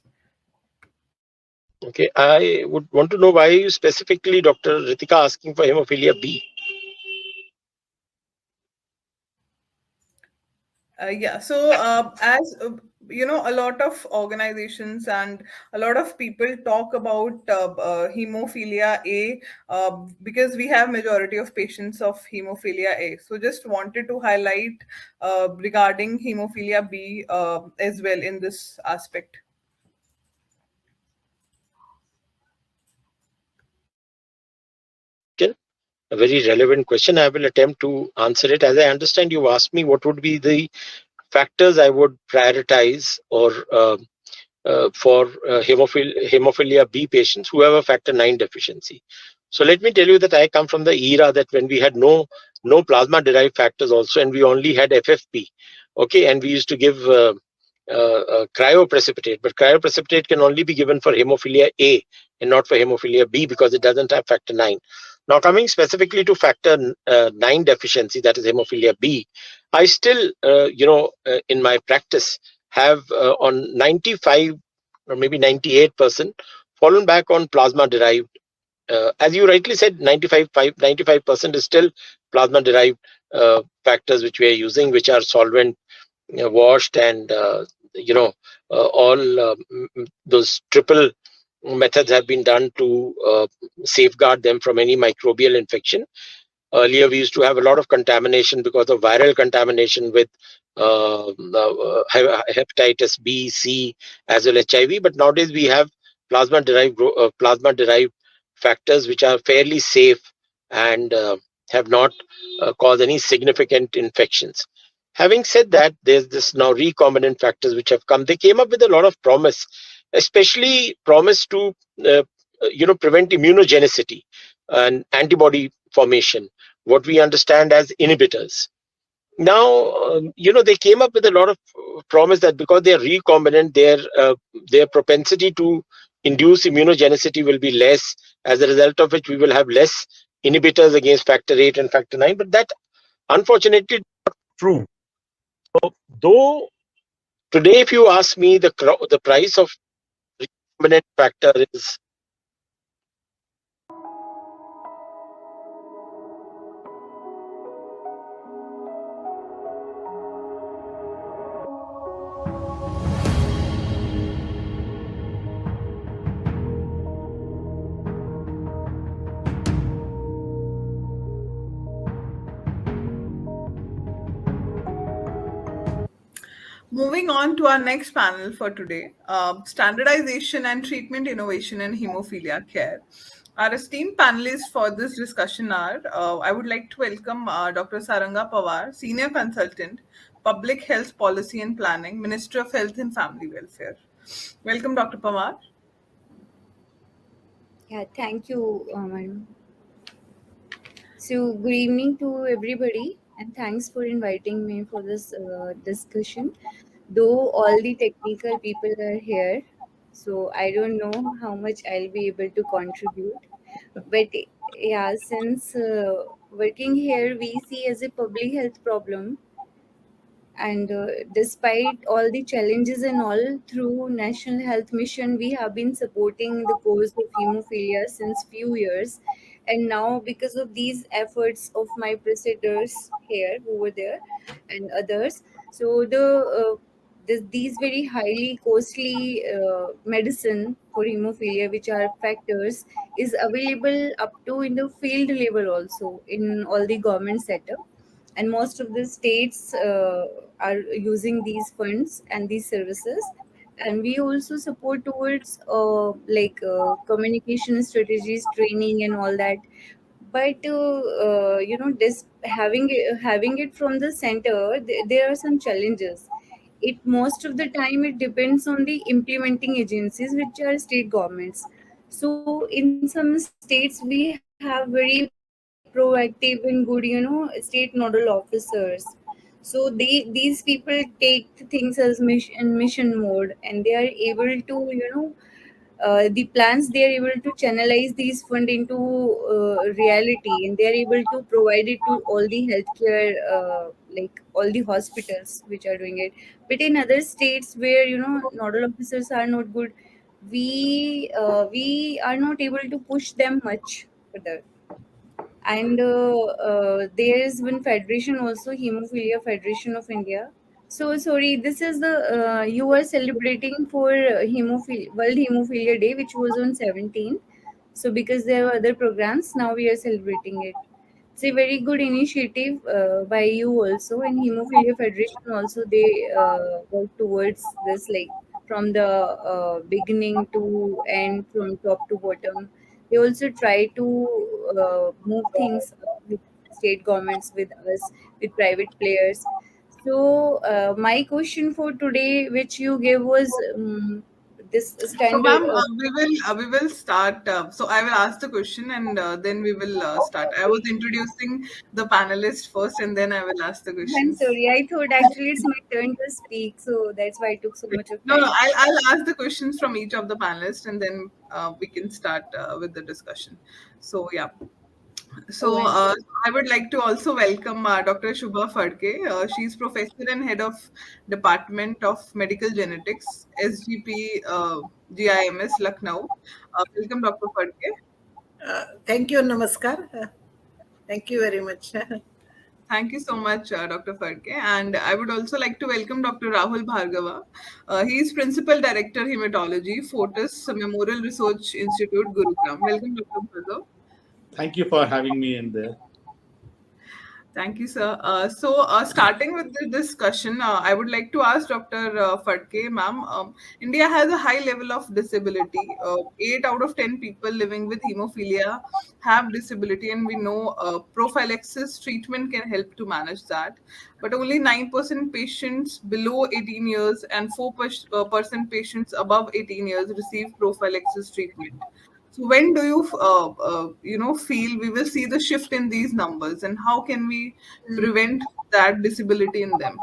Okay, I would want to know why you specifically, Dr. Ritika, asking for hemophilia B. Yeah, so as a lot of organizations and a lot of people talk about hemophilia A, because we have majority of patients of hemophilia A. So just wanted to highlight regarding hemophilia B as well in this aspect. A very relevant question. I will attempt to answer it. As I understand, you asked me what would be the factors I would prioritize or for hemophilia B patients who have a factor 9 deficiency. So let me tell you that I come from the era that when we had no plasma derived factors also, and we only had FFP. Okay, and we used to give cryoprecipitate, but cryoprecipitate can only be given for hemophilia A and not for hemophilia B because it doesn't have factor 9. Now, coming specifically to factor 9 deficiency, that is hemophilia B, I still, in my practice, have on 95 or maybe 98% fallen back on plasma derived. As you rightly said, 95% is still plasma derived factors which we are using, which are solvent washed, and all those triple methods have been done to safeguard them from any microbial infection. Earlier, we used to have a lot of contamination because of viral contamination with hepatitis B, C, as well as HIV. But nowadays, we have plasma-derived factors which are fairly safe and have not caused any significant infections. Having said that, there's this now recombinant factors which have come. They came up with a lot of promise, especially promise to prevent immunogenicity and antibody formation, what we understand as inhibitors. Now, they came up with a lot of promise that because they are recombinant, their propensity to induce immunogenicity will be less, as a result of which we will have less inhibitors against factor 8 and factor 9. But that, unfortunately, is not true. So, though today, if you ask me, the price of recombinant factor is Moving on to our next panel for today, standardization and treatment innovation in hemophilia care. Our esteemed panelists for this discussion are, I would like to welcome Dr. Saranga Pawar, Senior Consultant, Public Health Policy and Planning, Minister of Health and Family Welfare. Welcome, Dr. Pawar. Yeah, thank you, madam. So, good evening to everybody, and thanks for inviting me for this discussion. Though all the technical people are here, so I don't know how much I'll be able to contribute. But yeah, since working here, we see as a public health problem, and despite all the challenges and all, through National Health Mission, we have been supporting the cause of hemophilia since few years. And now, because of these efforts of my predecessors here, who were there, and others, so these very highly costly medicine for hemophilia, which are factors, is available up to in the field level also in all the government setup, and most of the states are using these funds and these services. And we also support towards communication strategies, training and all that. But having it from the center, there are some challenges. It most of the time it depends on the implementing agencies, which are state governments. So in some states we have very proactive and good, state nodal officers. So these people take things as mission mode, and they are able to, the plans, they are able to channelize these fund into reality, and they are able to provide it to all the healthcare, like all the hospitals which are doing it. But in other states where nodal officers are not good, we are not able to push them much further. And there is one federation also, Hemophilia Federation of India. So sorry, this is the you are celebrating for World Hemophilia Day, which was on 17th. So because there were other programs, now we are celebrating it. It's a very good initiative by you also, and Hemophilia Federation also. They work towards this, like from the beginning to end, from top to bottom. They also try to move things with state governments, with us, with private players. So my question for today, which you gave, was this So, standard. ma'am, we will start. So, I will ask the question, and then we will start. I was introducing the panelists first, and then I will ask the I'm questions. sorry. I thought actually it's my turn to speak, so that's why it took so much of No, no, time. I'll ask the questions from each of the panelists, and then we can start with the discussion. So, yeah. Oh, So, I'm sorry. I would like to also welcome Dr. 𝗛𝗵𝗺𝗀𝗃. She's professor and head of Department of Medical Genetics, SGP GIMS, Lucknow. Welcome, Dr. 𝗛𝗺𝗃. Thank you, Namaskar. Thank you very much. Thank you so much, Dr. 𝗛𝗺𝗃. And I would also like to welcome Dr. Rahul Bhargava. He is Principal Director, Hematology, Fortis Memorial Research Institute, Gurugram. Welcome, Dr. Bhargava. Thank you for having me in there. Thank you, sir. Starting with the discussion, I would like to ask Dr. 𝗛𝗺𝗃, ma'am. India has a high level of disability. 8 out of 10 people living with hemophilia have disability, and we know prophylaxis treatment can help to manage that. But only 9% patients below 18 years and 4% patients above 18 years receive prophylaxis treatment. So when do you, feel we will see the shift in these numbers, and how can we prevent that disability in them?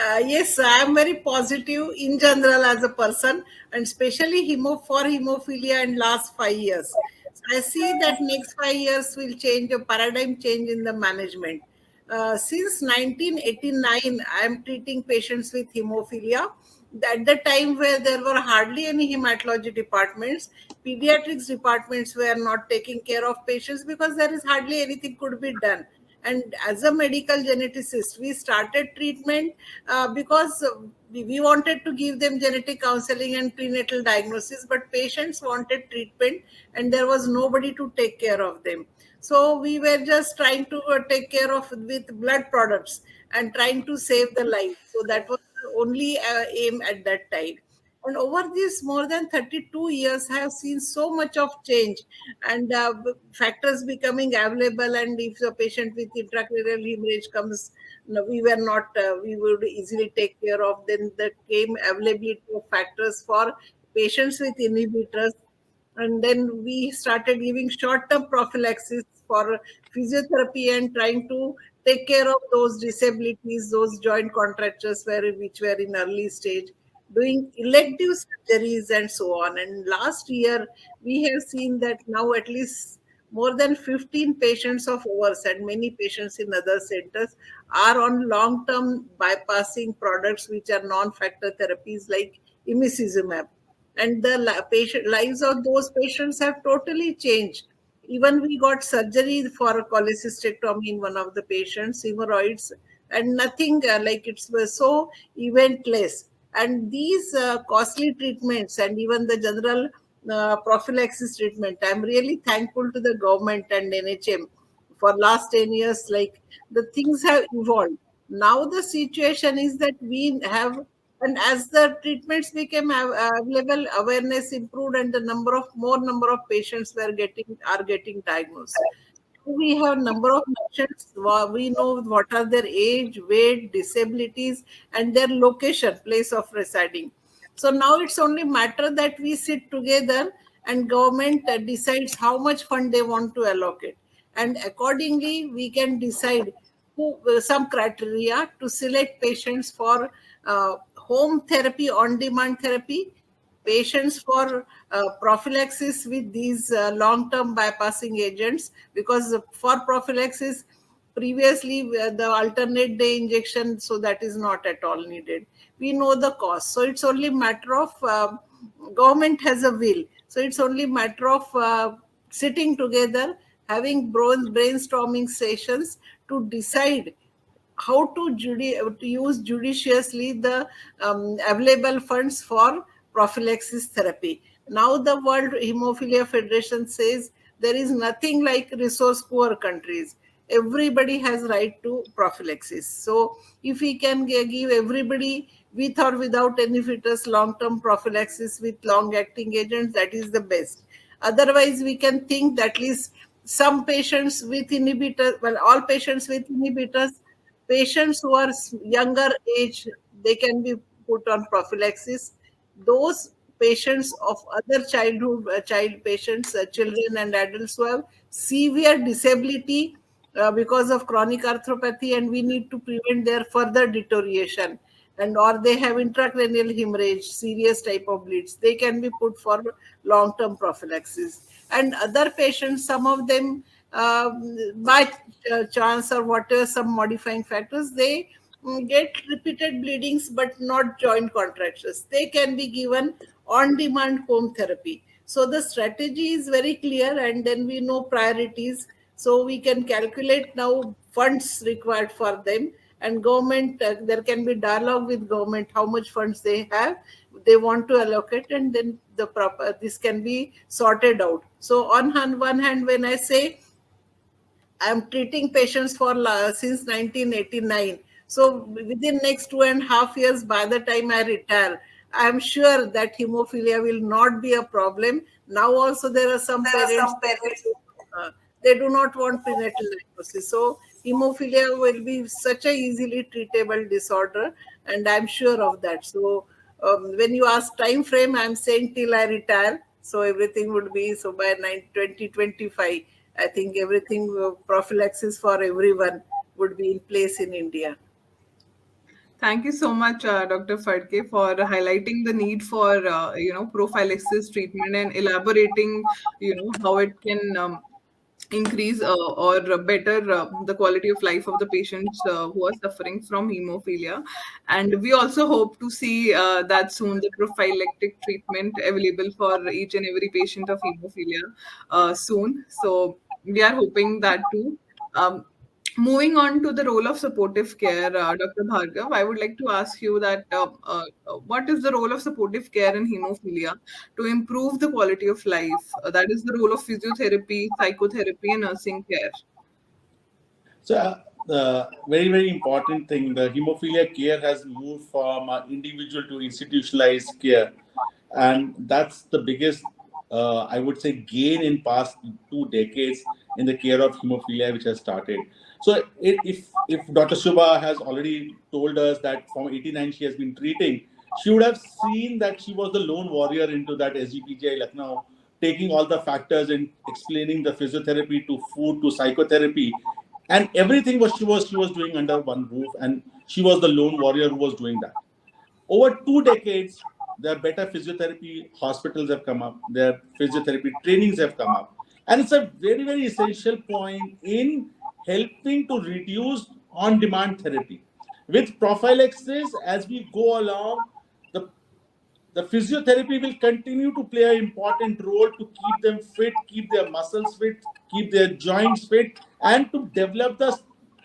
Yes, I am very positive in general as a person, and especially for hemophilia in last 5 years. So I see that next 5 years will change a paradigm change in the management. Since 1989, I am treating patients with hemophilia. At the time where there were hardly any hematology departments, pediatrics departments were not taking care of patients because there is hardly anything could be done. And as a medical geneticist, we started treatment because we wanted to give them genetic counseling and prenatal diagnosis, but patients wanted treatment and there was nobody to take care of them. So we were just trying to take care of with blood products and trying to save the life. So that was the only aim at that time. And over these more than 32 years, I have seen so much of change, and factors becoming available. And if a patient with intracranial hemorrhage comes, no, we were not, we would easily take care of. Then there came availability of factors for patients with inhibitors, and then we started giving short-term prophylaxis for physiotherapy and trying to take care of those disabilities, those joint contractures which were in early stage, doing elective surgeries and so on. And last year, we have seen that now at least more than 15 patients of ours and many patients in other centers are on long-term bypassing products which are non-factor therapies like imicizumab, and the lives of those patients have totally changed. Even we got surgery for cholecystectomy in one of the patients, hemorrhoids, and nothing like it was so eventless. And these costly treatments and even the general prophylaxis treatment, I'm really thankful to the government and NHM for last 10 years. Like, the things have evolved. Now the situation is that we have, and as the treatments became available, awareness improved, and the more number of patients are getting diagnosed. We have number of patients. We know what are their age, weight, disabilities, and their location, place of residing. So now it's only matter that we sit together and government decides how much fund they want to allocate, and accordingly we can decide some criteria to select patients for home therapy, on demand therapy, patients for prophylaxis with these long-term bypassing agents, because for prophylaxis previously the alternate day injection, so that is not at all needed. We know the cost, so it's only matter of government has a will, so it's only matter of sitting together, having brainstorming sessions to decide how to use judiciously the available funds for prophylaxis therapy. Now the World Hemophilia Federation says there is nothing like resource poor countries. Everybody has right to prophylaxis. So if we can give everybody with or without inhibitors long-term prophylaxis with long-acting agents, that is the best. Otherwise, we can think that at least some patients with inhibitors, well, all patients with inhibitors, patients who are younger age, they can be put on prophylaxis. Those patients of other child patients, children and adults who have severe disability because of chronic arthropathy, and we need to prevent their further deterioration, and or they have intracranial hemorrhage, serious type of bleeds, they can be put for long term prophylaxis. And other patients, some of them by chance or whatever, some modifying factors, they get repeated bleedings but not joint contractures, they can be given on demand home therapy. So the strategy is very clear, and then we know priorities, so we can calculate now funds required for them. And government, there can be dialogue with government how much funds they have, they want to allocate, and then the proper this can be sorted out. So on one hand, when I say I'm treating patients for since 1989. So within next 2.5 years, by the time I retire, I'm sure that hemophilia will not be a problem. Now also there are some parents, they do not want prenatal diagnosis. So hemophilia will be such a easily treatable disorder, and I'm sure of that. So when you ask time frame, I'm saying till I retire. So everything would be, so by 2025, I think everything, prophylaxis for everyone would be in place in India. Thank you so much, Dr. Phadke, for highlighting the need for prophylaxis treatment and elaborating how it can increase or better the quality of life of the patients who are suffering from hemophilia. And we also hope to see that soon the prophylactic treatment available for each and every patient of hemophilia soon. So we are hoping that too. Um, Moving on to the role of supportive care, Dr. Bhargav, I would like to ask you that what is the role of supportive care in hemophilia to improve the quality of life? That is the role of physiotherapy, psychotherapy, and nursing care. So very, very important thing. The hemophilia care has moved from individual to institutionalized care, and that's the biggest, I would say, gain in past 2 decades in the care of hemophilia, which has started. So, if Dr. Shubha has already told us that from '89 she has been treating, she would have seen that she was the lone warrior into that SGPGI Lucknow, taking all the factors and explaining the physiotherapy to food to psychotherapy, and everything was she was doing under one roof, and she was the lone warrior who was doing that. Over 2 decades, there are better physiotherapy hospitals have come up, their physiotherapy trainings have come up, and it's a very, very essential point in helping to reduce on-demand therapy. With prophylaxis, as we go along, the the physiotherapy will continue to play an important role to keep them fit, keep their muscles fit, keep their joints fit, and to develop the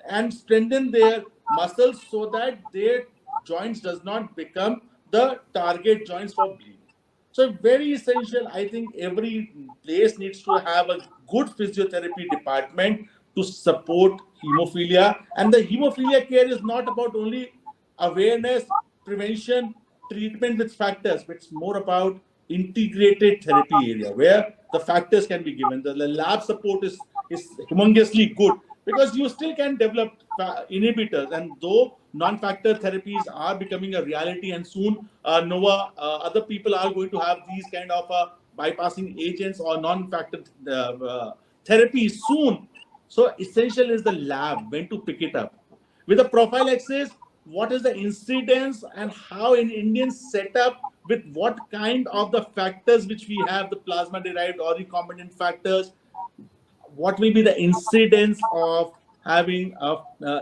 and strengthen their muscles so that their joints does not become the target joints for bleed. So very essential. I think every place needs to have a good physiotherapy department to support hemophilia. And the hemophilia care is not about only awareness, prevention, treatment with factors, but it's more about integrated therapy area where the factors can be given. The lab support is humongously good because you still can develop inhibitors, and though non-factor therapies are becoming a reality, and soon Nova, other people are going to have these kind of bypassing agents or non-factor therapies soon. So essential is the lab, when to pick it up. With the prophylaxis, what is the incidence and how in Indian setup with what kind of the factors which we have, the plasma-derived or recombinant factors, what will be the incidence of having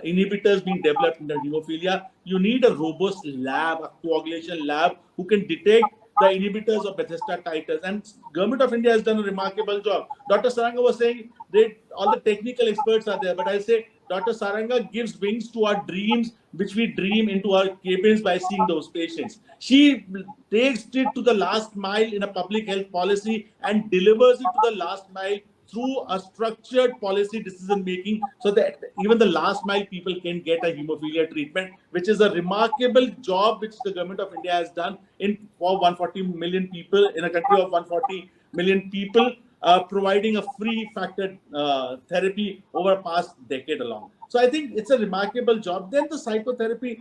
inhibitors being developed in the hemophilia? You need a robust lab, a coagulation lab, who can detect the inhibitors of Bethesda titers. And Government of India has done a remarkable job. Dr. Saranga was saying all the technical experts are there, but I say Dr. Saranga gives wings to our dreams, which we dream into our cabins by seeing those patients. She takes it to the last mile in a public health policy and delivers it to the last mile through a structured policy decision making, so that even the last mile people can get a hemophilia treatment, which is a remarkable job which the Government of India has done for 140 million people in a country of 140 million people, providing a free factor therapy over a past decade along. So I think it's a remarkable job. Then the psychotherapy,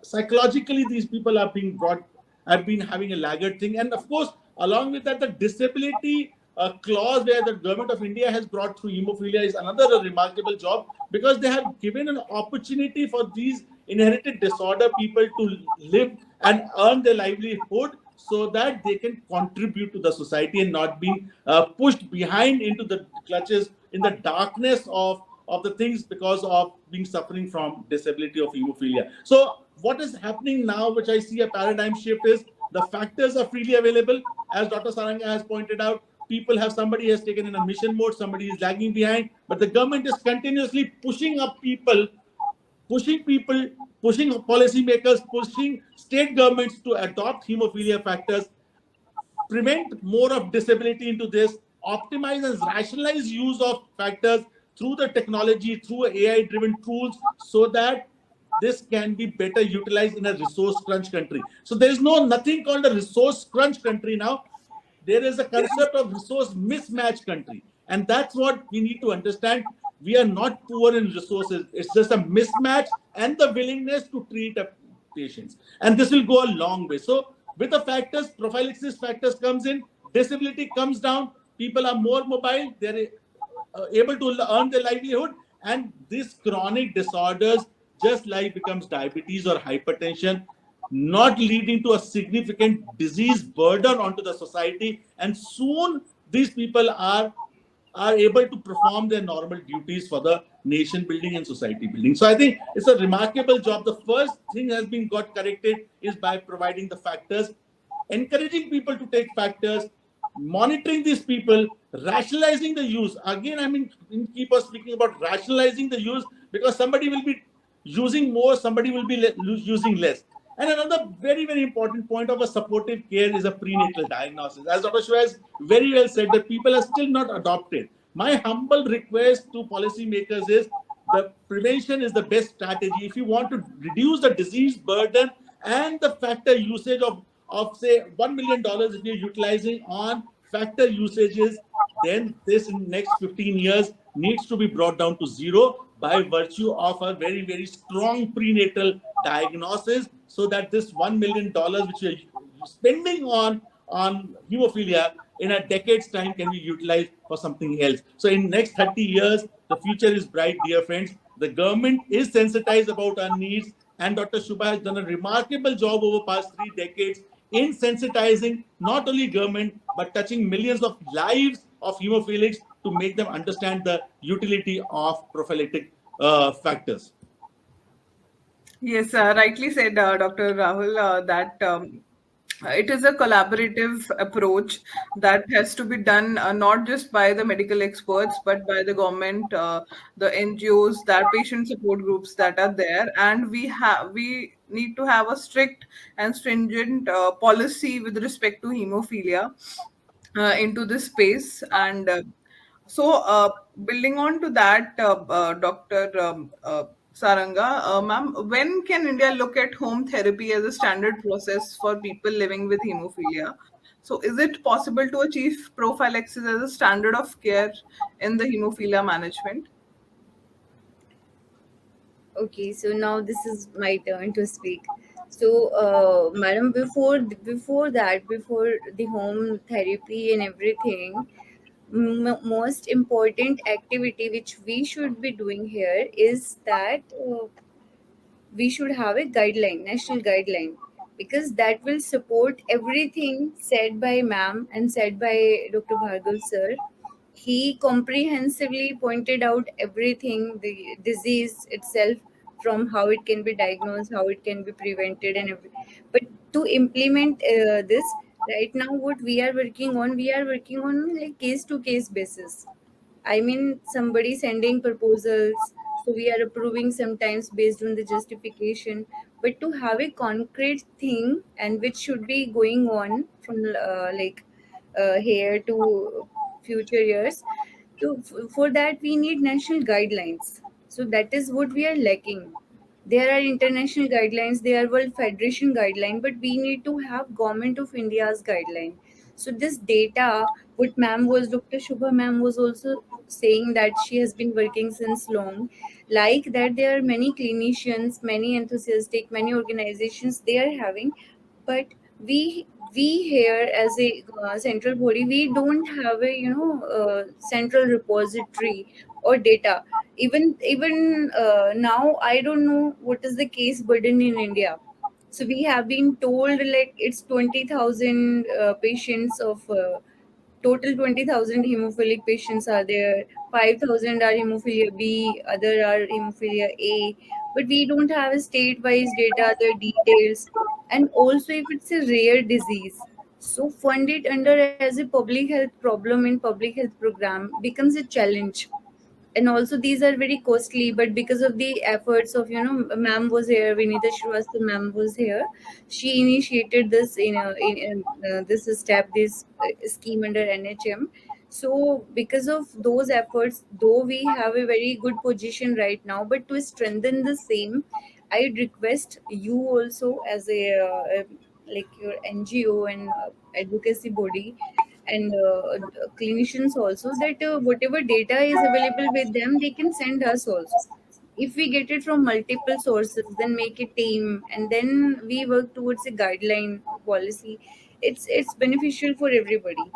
psychologically, these people have been having a laggard thing, and of course, along with that, the disability clause where the Government of India has brought through hemophilia is another remarkable job, because they have given an opportunity for these inherited disorder people to live and earn their livelihood, so that they can contribute to the society and not being pushed behind into the clutches in the darkness of the things because of being suffering from disability of hemophilia. So what is happening now, which I see a paradigm shift, is the factors are freely available. As Dr. Saranga has pointed out, somebody has taken in a mission mode, somebody is lagging behind, but the government is continuously pushing policymakers, pushing state governments to adopt hemophilia factors, prevent more of disability into this, optimize and rationalize use of factors through the technology, through AI-driven tools, so that this can be better utilized in a resource crunch country. So there is nothing called a resource crunch country now. There is a concept of resource mismatch country. And that's what we need to understand. We are not poor in resources. It's just a mismatch and the willingness to treat patients. And this will go a long way. So with the factors, prophylaxis factors comes in, disability comes down, people are more mobile, they're able to earn their livelihood, and these chronic disorders just like becomes diabetes or hypertension, not leading to a significant disease burden onto the society, and soon these people are able to perform their normal duties for the nation building and society building. So I think it's a remarkable job. The first thing has been got corrected is by providing the factors, encouraging people to take factors, monitoring these people, rationalizing the use. Again, keep us speaking about rationalizing the use, because somebody will be using more, somebody will be using less. And another very, very important point of a supportive care is a prenatal diagnosis. As Dr. Shubha has very well said, that people are still not adopted. My humble request to policymakers is, the prevention is the best strategy. If you want to reduce the disease burden and the factor usage of say $1 million, if you're utilizing on factor usages, then this in next 15 years needs to be brought down to zero by virtue of a very, very strong prenatal diagnosis, so that this $1 million which you're spending on hemophilia in a decade's time can be utilized for something else. So in next 30 years, the future is bright, dear friends. The government is sensitized about our needs, and Dr. Shubha has done a remarkable job over past 3 decades in sensitizing not only government, but touching millions of lives of hemophilics to make them understand the utility of prophylactic factors. Yes, rightly said, Dr. Rahul, that it is a collaborative approach that has to be done not just by the medical experts, but by the government, the NGOs, that patient support groups that are there, and we need to have a strict and stringent policy with respect to hemophilia into this space. And building on to that, Dr. Saranga, ma'am, when can India look at home therapy as a standard process for people living with hemophilia? So, is it possible to achieve prophylaxis as a standard of care in the hemophilia management? Okay, so now this is my turn to speak. So, madam, before the home therapy and everything, most important activity which we should be doing here is that we should have a guideline, national guideline, because that will support everything said by ma'am and said by Dr. Bhargav sir. He comprehensively pointed out everything, the disease itself, from how it can be diagnosed, how it can be prevented, and but to implement this right now, what we are working on like case to case basis. I mean, somebody sending proposals, so we are approving sometimes based on the justification. But to have a concrete thing and which should be going on from here to future years, for that we need national guidelines. So that is what we are lacking. There are international guidelines, there are World Federation guideline, but we need to have Government of India's guideline. So this data, what ma'am was, Dr. Shubha ma'am was also saying that she has been working since long, like that there are many clinicians, many enthusiastic, many organizations they are having, but we here as a central body, we don't have a central repository or data. Even now I don't know what is the case burden in India. So we have been told like it's 20,000 patients of total 20,000 hemophilic patients are there. 5,000 are hemophilia B, other are hemophilia A, but we don't have a state-wise data, the details, and also if it's a rare disease, so fund it under as a public health problem in public health program becomes a challenge. And also these are very costly, but because of the efforts of ma'am was here, Vinita Shrivastava ma'am was here, she initiated this this step, this scheme under NHM. So because of those efforts, though we have a very good position right now, but to strengthen the same, I request you also as a like your NGO and advocacy body and clinicians also, that whatever data is available with them, they can send us also. If we get it from multiple sources, then make a team and then we work towards a guideline policy. It's beneficial for everybody.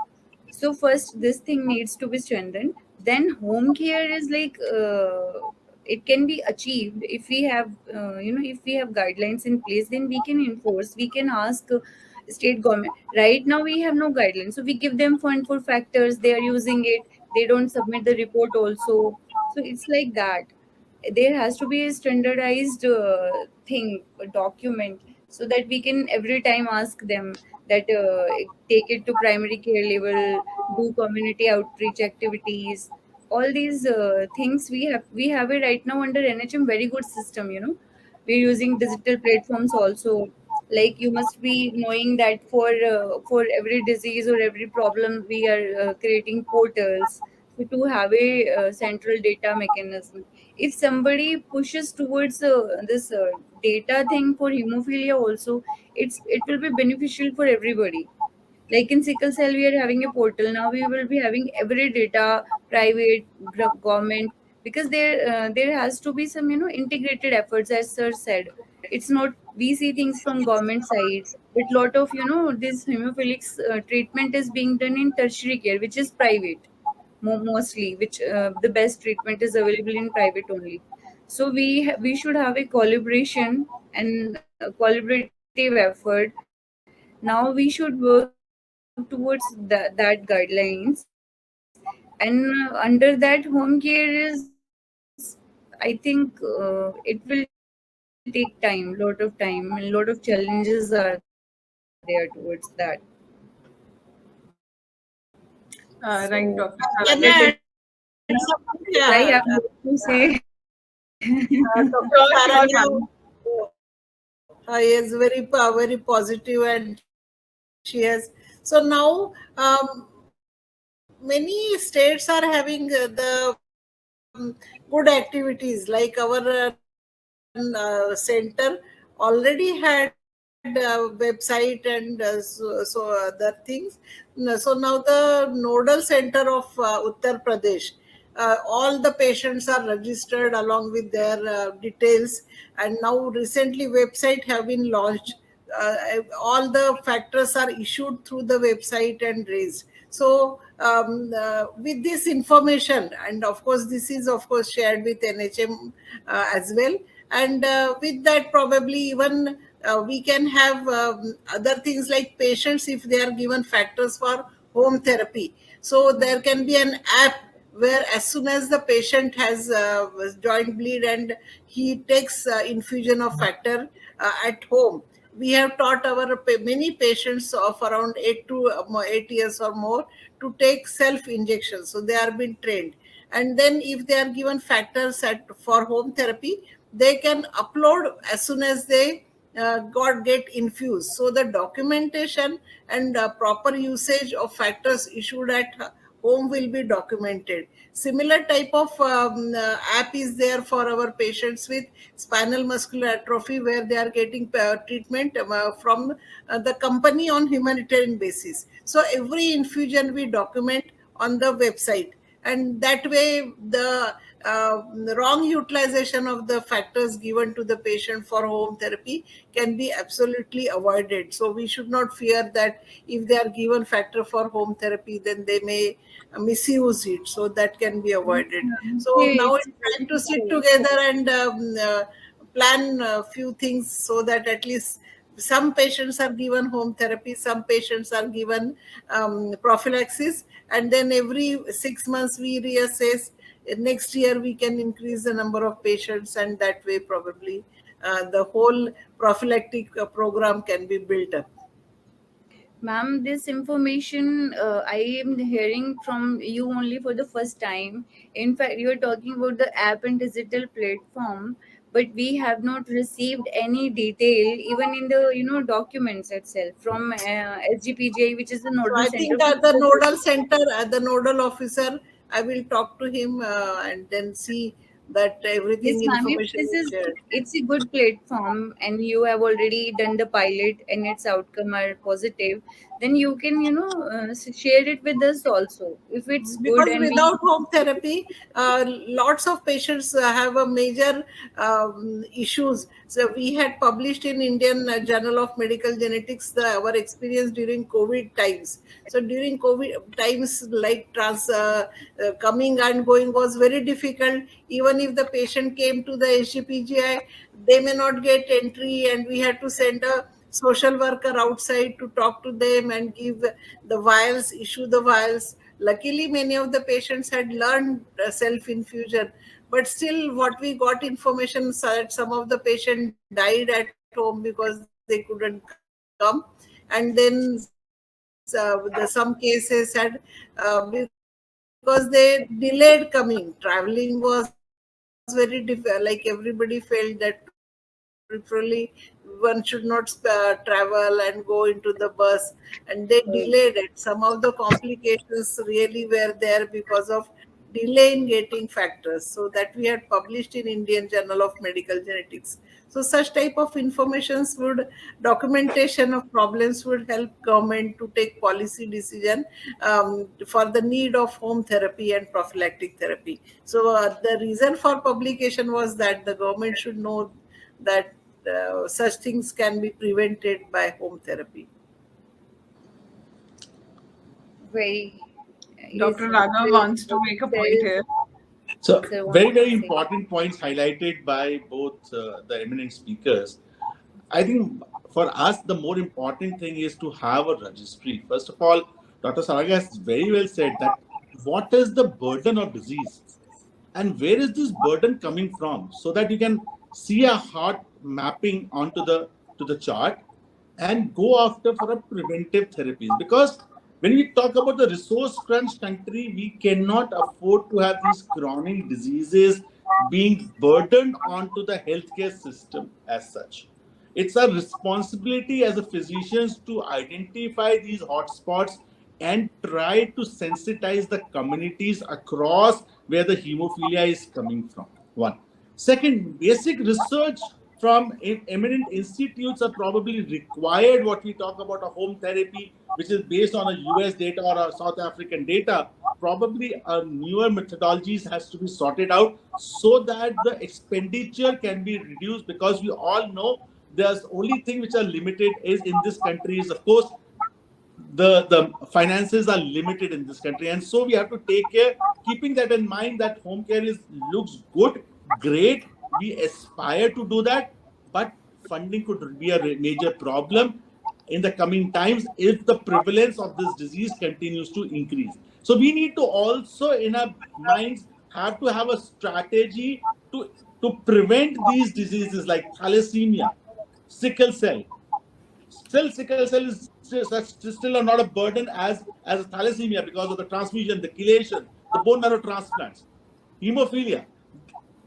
So first this thing needs to be strengthened, then home care is like it can be achieved if we have if we have guidelines in place, then we can enforce, we can ask state government. Right now we have no guidelines, so we give them fund for factors, they are using it, they don't submit the report also. So it's like that. There has to be a standardized thing, a document, so that we can every time ask them that take it to primary care level, do community outreach activities. All these things we have it right now under NHM, very good system. We're using digital platforms also. Like you must be knowing that for every disease or every problem, we are creating portals, so to have a central data mechanism. If somebody pushes towards this data thing for hemophilia also, it will be beneficial for everybody. Like in sickle cell, we are having a portal. Now we will be having every data, private, government, because there has to be some integrated efforts, as sir said. It's not we see things from government side, but lot of this hemophilic treatment is being done in tertiary care, which is private mostly, which the best treatment is available in private only. So we should have a collaboration and a collaborative effort. Now we should work towards that guidelines, and under that home care is, I think, it will take time, lot of time, and lot of challenges are there towards that. So Right, Dr. Can Saranga. I add something? I Yeah. have more to say. Dr. Sure, sure, Saranga ma'am. is very positive, and she has. So now, many states are having the good activities, like our center already had website and so other things. So now the nodal center of Uttar Pradesh, all the patients are registered along with their details, and now recently website have been launched. All the factors are issued through the website and raised. So with this information, and of course this is of course shared with NHM as well, and with that probably even we can have other things like patients, if they are given factors for home therapy, so there can be an app where as soon as the patient has joint bleed and he takes infusion of factor at home, we have taught our many patients of around 8 years or more to take self injections, so they are being trained. And then if they are given factors for home therapy, they can upload as soon as they get infused, so the documentation and proper usage of factors issued at home will be documented. Similar type of app is there for our patients with spinal muscular atrophy, where they are getting treatment from the company on humanitarian basis. So every infusion we document on the website, and that way the wrong utilization of the factors given to the patient for home therapy can be absolutely avoided. So we should not fear that if they are given factor for home therapy, then they may misuse it, so that can be avoided. So now It's it's time to sit true. together and plan a few things, so that at least some patients are given home therapy, some patients are given prophylaxis, and then every 6 months we reassess. Next year we can increase the number of patients, and that way probably the whole prophylactic program can be built up. Ma'am, this information I am hearing from you only for the first time. In fact, you are talking about the app and digital platform, but we have not received any detail, even in the documents itself from SGPGI, which is the So nodal I center think for the the. nodal center, the nodal officer, I will talk to him and then see that Yes, everything ma'am. If information this is is, shared. it's a good platform, and you have already done the pilot and its outcome are positive, then you can, share it with us also. If it's good Because and we. without home therapy, lots of patients have a major issues. So we had published in Indian Journal of Medical Genetics our experience during COVID times. So during COVID times, like coming and going was very difficult. Even if the patient came to the HGPGI, they may not get entry, and we had to send a social worker outside to talk to them and give the vials, issue the vials. Luckily, many of the patients had learned self infusion, but still, what we got information that some of the patients died at home because they couldn't come, and then some cases had because they delayed coming. Traveling was very like everybody felt that preferably one should not travel and go into the bus, and they delayed it. Some of the complications really were there because of delayed delay in getting factors. So that we had published in Indian Journal of Medical Genetics. So such type of informations would, documentation of problems would help government to take policy decision for the need of home therapy and prophylactic therapy. So the reason for publication was that the government should know that such things can be prevented by home therapy. Very. Dr. Yes, Raghav very wants to well make a point said. here. So Sir, want very, to very say? important points highlighted by both the eminent speakers. I think for us, the more important thing is to have a registry. First of all, Dr. Saranga has very well said that what is the burden of disease and where is this burden coming from, so that you can see a hard mapping onto the chart and go after for a preventive therapies. Because when we talk about the resource crunch country, we cannot afford to have these chronic diseases being burdened onto the healthcare system as such. It's our responsibility as a physicians to identify these hotspots and try to sensitize the communities across where the hemophilia is coming from. One. Second, basic research from eminent institutes are probably required. What we talk about a home therapy, which is based on a US data or a South African data, probably a newer methodologies has to be sorted out so that the expenditure can be reduced, because we all know there's only thing which are limited is in this country is, of course, the finances are limited in this country, and so we have to take care, keeping that in mind, that home care looks good, great, we aspire to do that, but funding could be a major problem in the coming times if the prevalence of this disease continues to increase. So we need to also in our minds have to have a strategy to prevent these diseases like thalassemia, sickle cell. Still, sickle cell is still not a burden as a thalassemia because of the transfusion, the chelation, the bone marrow transplants, hemophilia.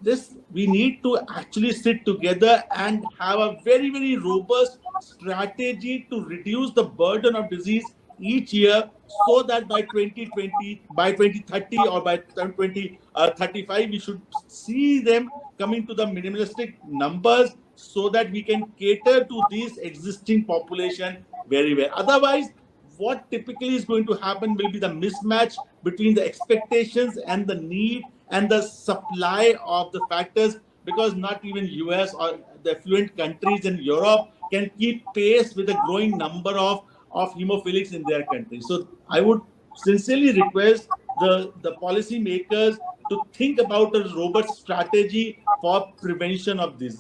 This we need to actually sit together and have a very, very robust strategy to reduce the burden of disease each year, so that by 2020, by 2030, or by 2035, we should see them coming to the minimalistic numbers, so that we can cater to this existing population very well. Otherwise, what typically is going to happen will be the mismatch between the expectations and the need and the supply of the factors, because not even US or the affluent countries in Europe can keep pace with the growing number of hemophilics in their country. So I would sincerely request the policy makers to think about a robust strategy for prevention of these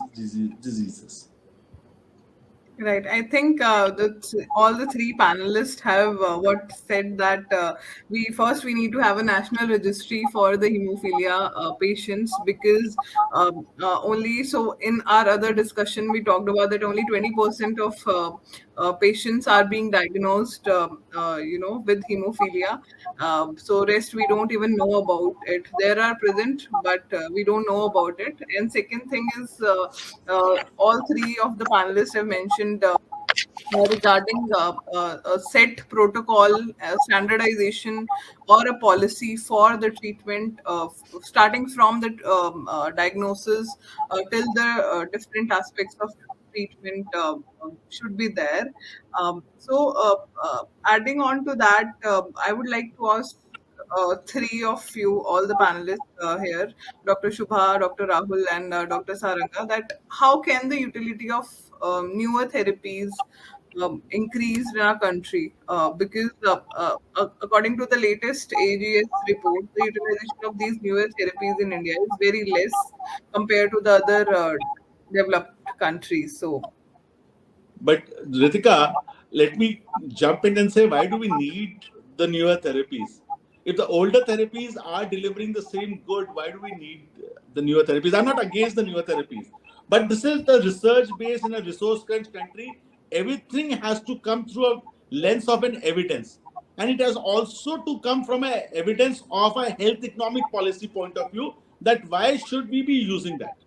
diseases. Right. I think all the three panelists have what said that we need to have a national registry for the hemophilia patients, because only so in our other discussion we talked about that only 20% of patients are being diagnosed, with hemophilia. So rest we don't even know about it. There are present, but we don't know about it. And second thing is, all three of the panelists have mentioned regarding a set protocol, standardization, or a policy for the treatment, starting from the diagnosis till the different aspects of treatment should be there. Adding on to that, I would like to ask three of you, all the panelists here, Dr. Shubha, Dr. Rahul, and Dr. Saranga, that how can the utility of newer therapies increased in our country, because according to the latest AGS report, the utilization of these newer therapies in India is very less compared to the other developed countries. So, But Ritika, let me jump in and say, why do we need the newer therapies? If the older therapies are delivering the same good, why do we need the newer therapies? I'm not against the newer therapies, but this is the research base in a resource crunch country. Everything has to come through a lens of an evidence, and it has also to come from a evidence of a health economic policy point of view, that why should we be using that.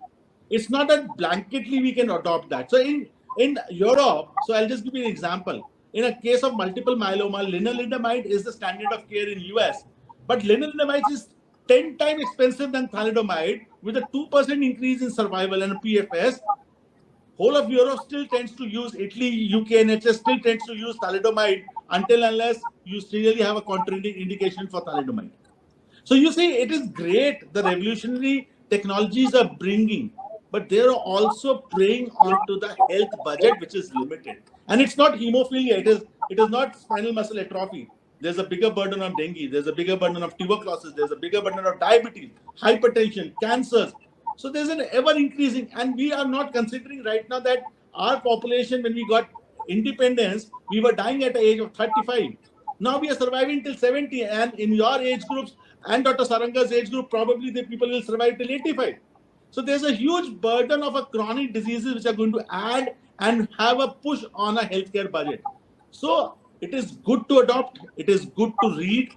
It's not that blanketly we can adopt that. So in Europe, so I'll just give you an example. In a case of multiple myeloma, lenalidomide is the standard of care in US, but lenalidomide is 10 times expensive than thalidomide, with a 2% increase in survival and PFS. Whole of Europe still tends to use, Italy, UK, NHS still tends to use thalidomide until unless you really have a contraindication for thalidomide. So you see, it is great the revolutionary technologies are bringing, but they are also preying onto the health budget, which is limited. And it's not hemophilia, it is not spinal muscle atrophy. There's a bigger burden of dengue, there's a bigger burden of tuberculosis, there's a bigger burden of diabetes, hypertension, cancers. So there's an ever increasing, and we are not considering right now that our population, when we got independence, we were dying at the age of 35. Now we are surviving till 70, and in your age groups and Dr. Saranga's age group, probably the people will survive till 85. So there's a huge burden of a chronic diseases which are going to add and have a push on a healthcare budget. So it is good to adopt, it is good to read,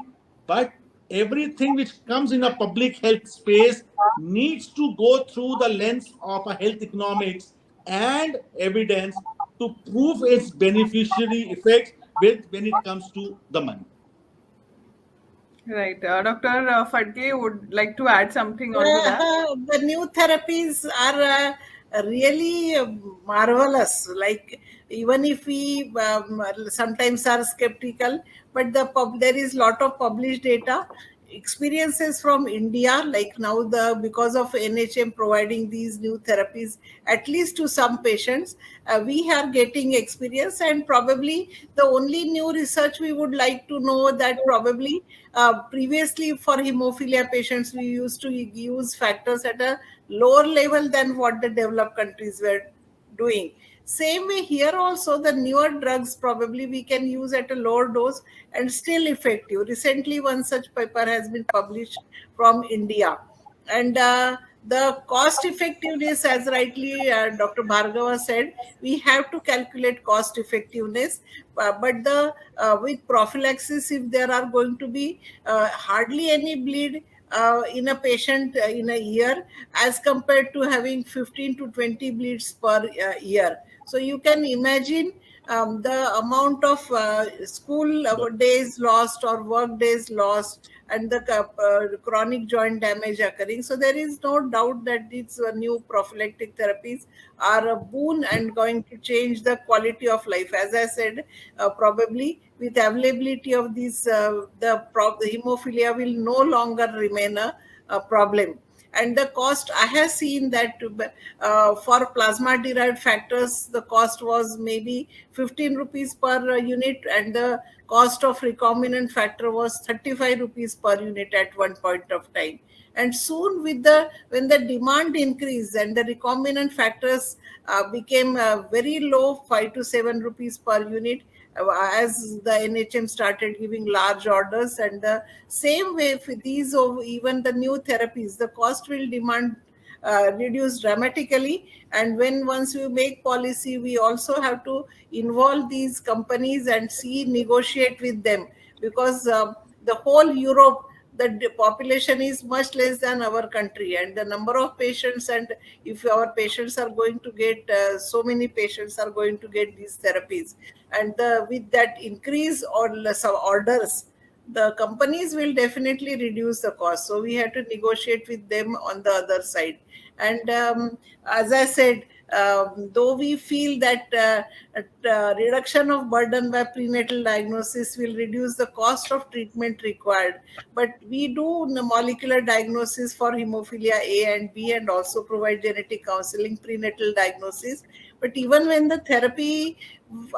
but everything which comes in a public health space needs to go through the lens of a health economics and evidence to prove its beneficiary effects when it comes to the money. Right. Dr. Phadke would like to add something onto that. The new therapies are really marvelous. Like, even if we sometimes are skeptical, but there is lot of published data, experiences from India, like now because of NHM providing these new therapies, at least to some patients, we are getting experience. And probably the only new research we would like to know that probably previously for hemophilia patients, we used to use factors at a lower level than what the developed countries were doing. Same way here also, the newer drugs probably we can use at a lower dose and still effective. Recently, one such paper has been published from India. And the cost effectiveness, as rightly Dr. Bhargava said, we have to calculate cost effectiveness. But with prophylaxis, if there are going to be hardly any bleed in a patient in a year, as compared to having 15 to 20 bleeds per year. So you can imagine the amount of school days lost or work days lost, and the chronic joint damage occurring. So there is no doubt that these new prophylactic therapies are a boon and going to change the quality of life. As I said, probably with availability of these, the hemophilia will no longer remain a problem. And the cost, I have seen that for plasma derived factors, the cost was maybe 15 rupees per unit, and the cost of recombinant factor was 35 rupees per unit at one point of time. And soon, when the demand increased and the recombinant factors became very low, 5 to 7 rupees per unit, as the NHM started giving large orders. And the same way for these, even the new therapies, the cost will demand reduce dramatically. And once we make policy, we also have to involve these companies and negotiate with them, because the whole Europe, the population is much less than our country, and the number of patients, and if our patients are going to get so many patients are going to get these therapies, and with that increase or less of orders, the companies will definitely reduce the cost. So we have to negotiate with them on the other side. And as I said, though we feel that reduction of burden by prenatal diagnosis will reduce the cost of treatment required, but we do the molecular diagnosis for hemophilia A and B, and also provide genetic counseling prenatal diagnosis. But even when the therapy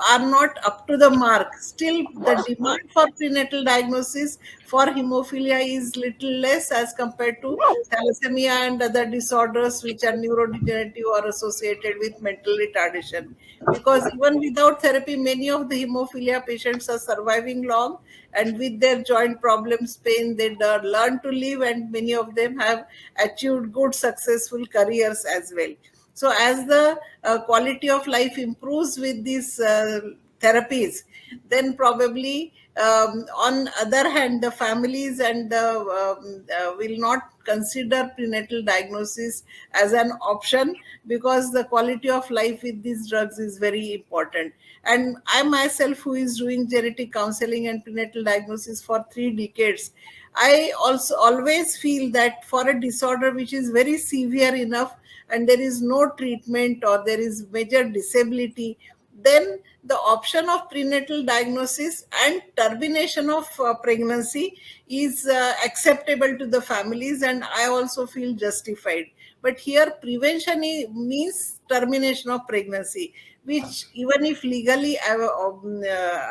are not up to the mark, still the demand for prenatal diagnosis for hemophilia is little less as compared to thalassemia and other disorders which are neurodegenerative or associated with mental retardation. Because even without therapy, many of the hemophilia patients are surviving long, and with their joint problems, pain, they learn to live, and many of them have achieved good, successful careers as well. So as the quality of life improves with these therapies, then probably on other hand, the families and will not consider prenatal diagnosis as an option, because the quality of life with these drugs is very important. And I myself, who is doing genetic counseling and prenatal diagnosis for 3 decades, I also always feel that for a disorder which is very severe enough and there is no treatment or there is major disability, then the option of prenatal diagnosis and termination of pregnancy is acceptable to the families, and I also feel justified. But here prevention means termination of pregnancy, which even if legally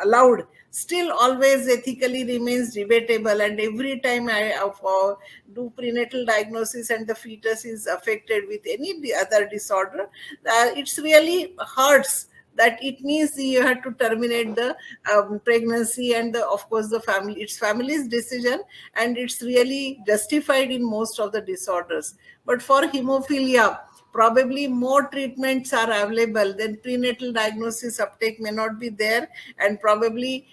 allowed, still always ethically remains debatable. And every time I do prenatal diagnosis and the fetus is affected with any other disorder, it's really hurts that it means you have to terminate the pregnancy, and of course it's family's decision, and it's really justified in most of the disorders. But for hemophilia, probably more treatments are available, then prenatal diagnosis uptake may not be there, and probably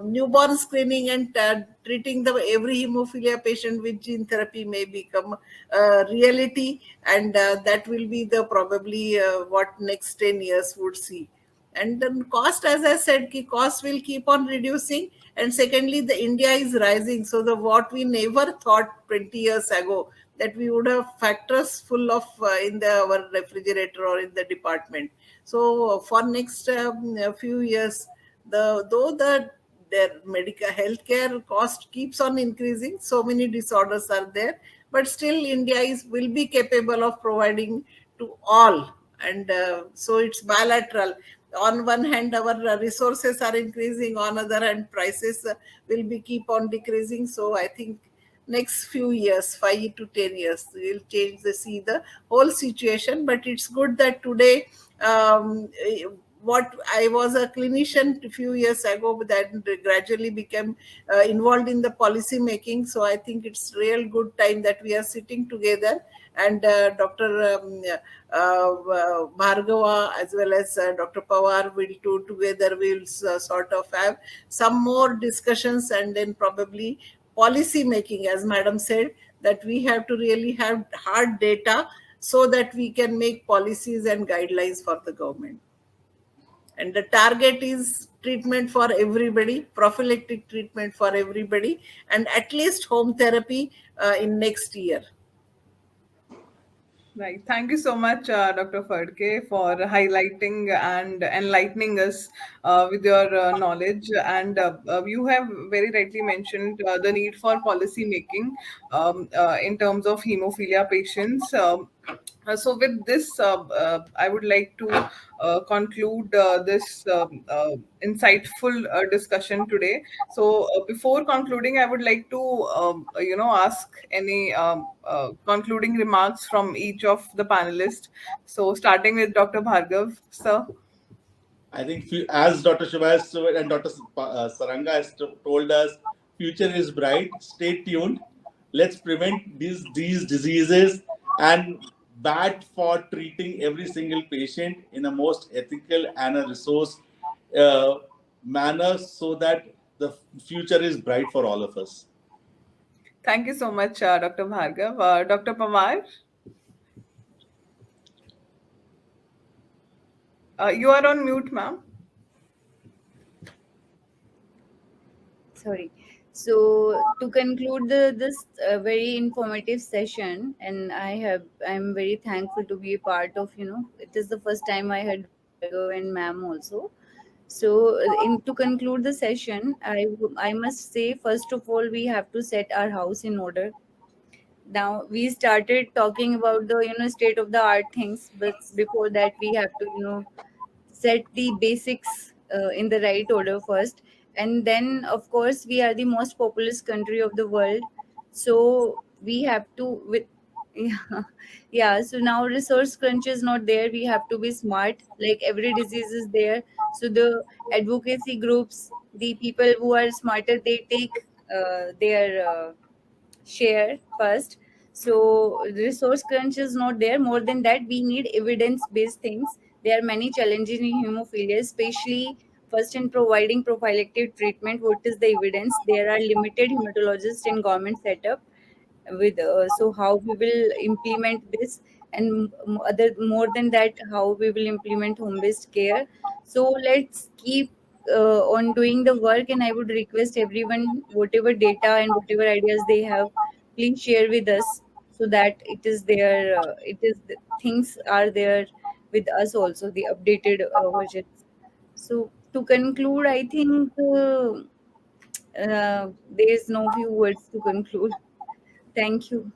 newborn screening and treating the every hemophilia patient with gene therapy may become a reality, and that will be the probably what next 10 years would see. And then cost, as I said, cost will keep on reducing, and secondly the India is rising, so the what we never thought 20 years ago that we would have factors full of in our refrigerator or in the department. So for next few years, though their medical healthcare cost keeps on increasing, so many disorders are there, but still India will be capable of providing to all. And so it's bilateral. On one hand our resources are increasing, on other hand prices will be keep on decreasing. So I think next few years, 5 to 10 years, will change the whole situation. But it's good that today, what I was a clinician a few years ago, but that gradually became involved in the policy making. So I think it's real good time that we are sitting together, and Dr. Bhargava as well as Dr. Panwar will do together. We'll sort of have some more discussions, and then probably policy making, as madam said, that we have to really have hard data so that we can make policies and guidelines for the government. And the target is treatment for everybody, prophylactic treatment for everybody, and at least home therapy in next year. Right. Thank you so much, Dr. Fadke, for highlighting and enlightening us with your knowledge. And you have very rightly mentioned the need for policy making in terms of hemophilia patients. So, with this, I would like to conclude this insightful discussion today. So, before concluding, I would like to, ask any concluding remarks from each of the panelists. So, starting with Dr. Bhargav, sir. I think as Dr. Shivas and Dr. Saranga has told us, future is bright. Stay tuned. Let's prevent these diseases and bat for treating every single patient in a most ethical and a resource manner, so that the future is bright for all of us. Thank you so much, Dr. Bhargav. Dr. Panwar? You are on mute, ma'am. Sorry. So to conclude this very informative session, and I'm very thankful to be a part of. It is the first time I heard Bhargav and ma'am also. So to conclude the session, I must say, first of all, we have to set our house in order. Now we started talking about the state of the art things, but before that we have to set the basics in the right order first. And then of course we are the most populous country of the world, so we have to with yeah, yeah. So now resource crunch is not there, we have to be smart, like every disease is there. So the advocacy groups, the people who are smarter, they take their share first. So resource crunch is not there. More than that, we need evidence based things. There are many challenges in hemophilia, especially first in providing prophylactic treatment. What is the evidence? There are limited hematologists in government setup with so how we will implement this, and other more than that, how we will implement home based care. So let's keep on doing the work, and I would request everyone, whatever data and whatever ideas they have, please share with us, so that it is there. Things are there with us also, the updated versions. So to conclude, I think there is no few words to conclude. Thank you.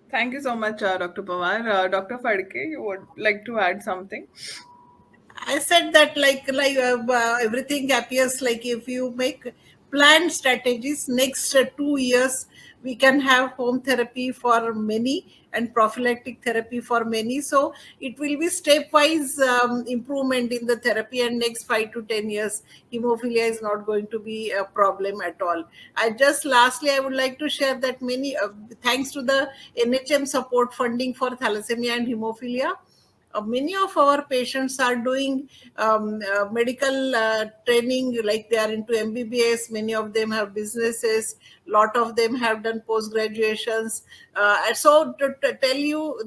Thank you so much, Dr. Pawar. Dr. Phadke, you would like to add something? I said that everything appears like if you make planned strategies, next 2 years we can have home therapy for many and prophylactic therapy for many. So it will be stepwise improvement in the therapy, and next 5 to 10 years, hemophilia is not going to be a problem at all. Lastly, I would like to share that many thanks to the NHM support funding for thalassemia and hemophilia, many of our patients are doing medical training, like they are into MBBS. Many of them have businesses. Lot of them have done post graduations. So to tell you,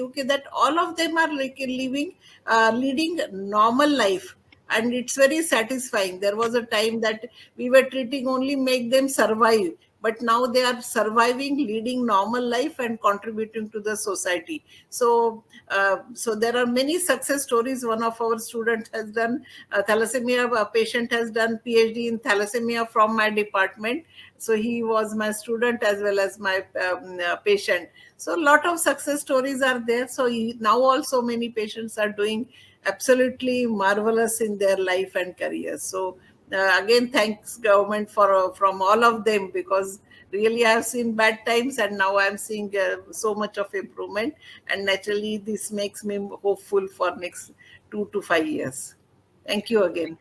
okay, that all of them are like leading normal life, and it's very satisfying. There was a time that we were treating only make them survive, but now they are surviving, leading normal life and contributing to the society. So there are many success stories. One of our students has done thalassemia, a patient has done PhD in thalassemia from my department. So he was my student as well as my patient. So a lot of success stories are there. So now also many patients are doing absolutely marvelous in their life and career. So again, thanks government for from all of them, because really I have seen bad times and now I'm seeing so much of improvement, and naturally this makes me hopeful for next 2 to 5 years. Thank you again.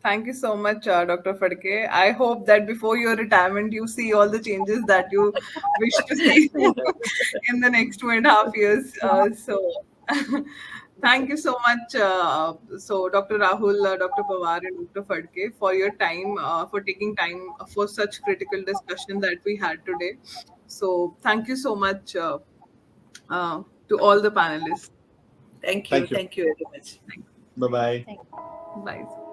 Thank you so much, Dr. Phadke. I hope that before your retirement, you see all the changes that you wish to see in the next 2.5 years. Thank you so much. Dr. Rahul, Dr. Pawar, and Dr. Phadke, for your time, for taking time for such critical discussion that we had today. So, thank you so much to all the panelists. Thank you. Thank you. Thank you very much. Bye bye. Bye.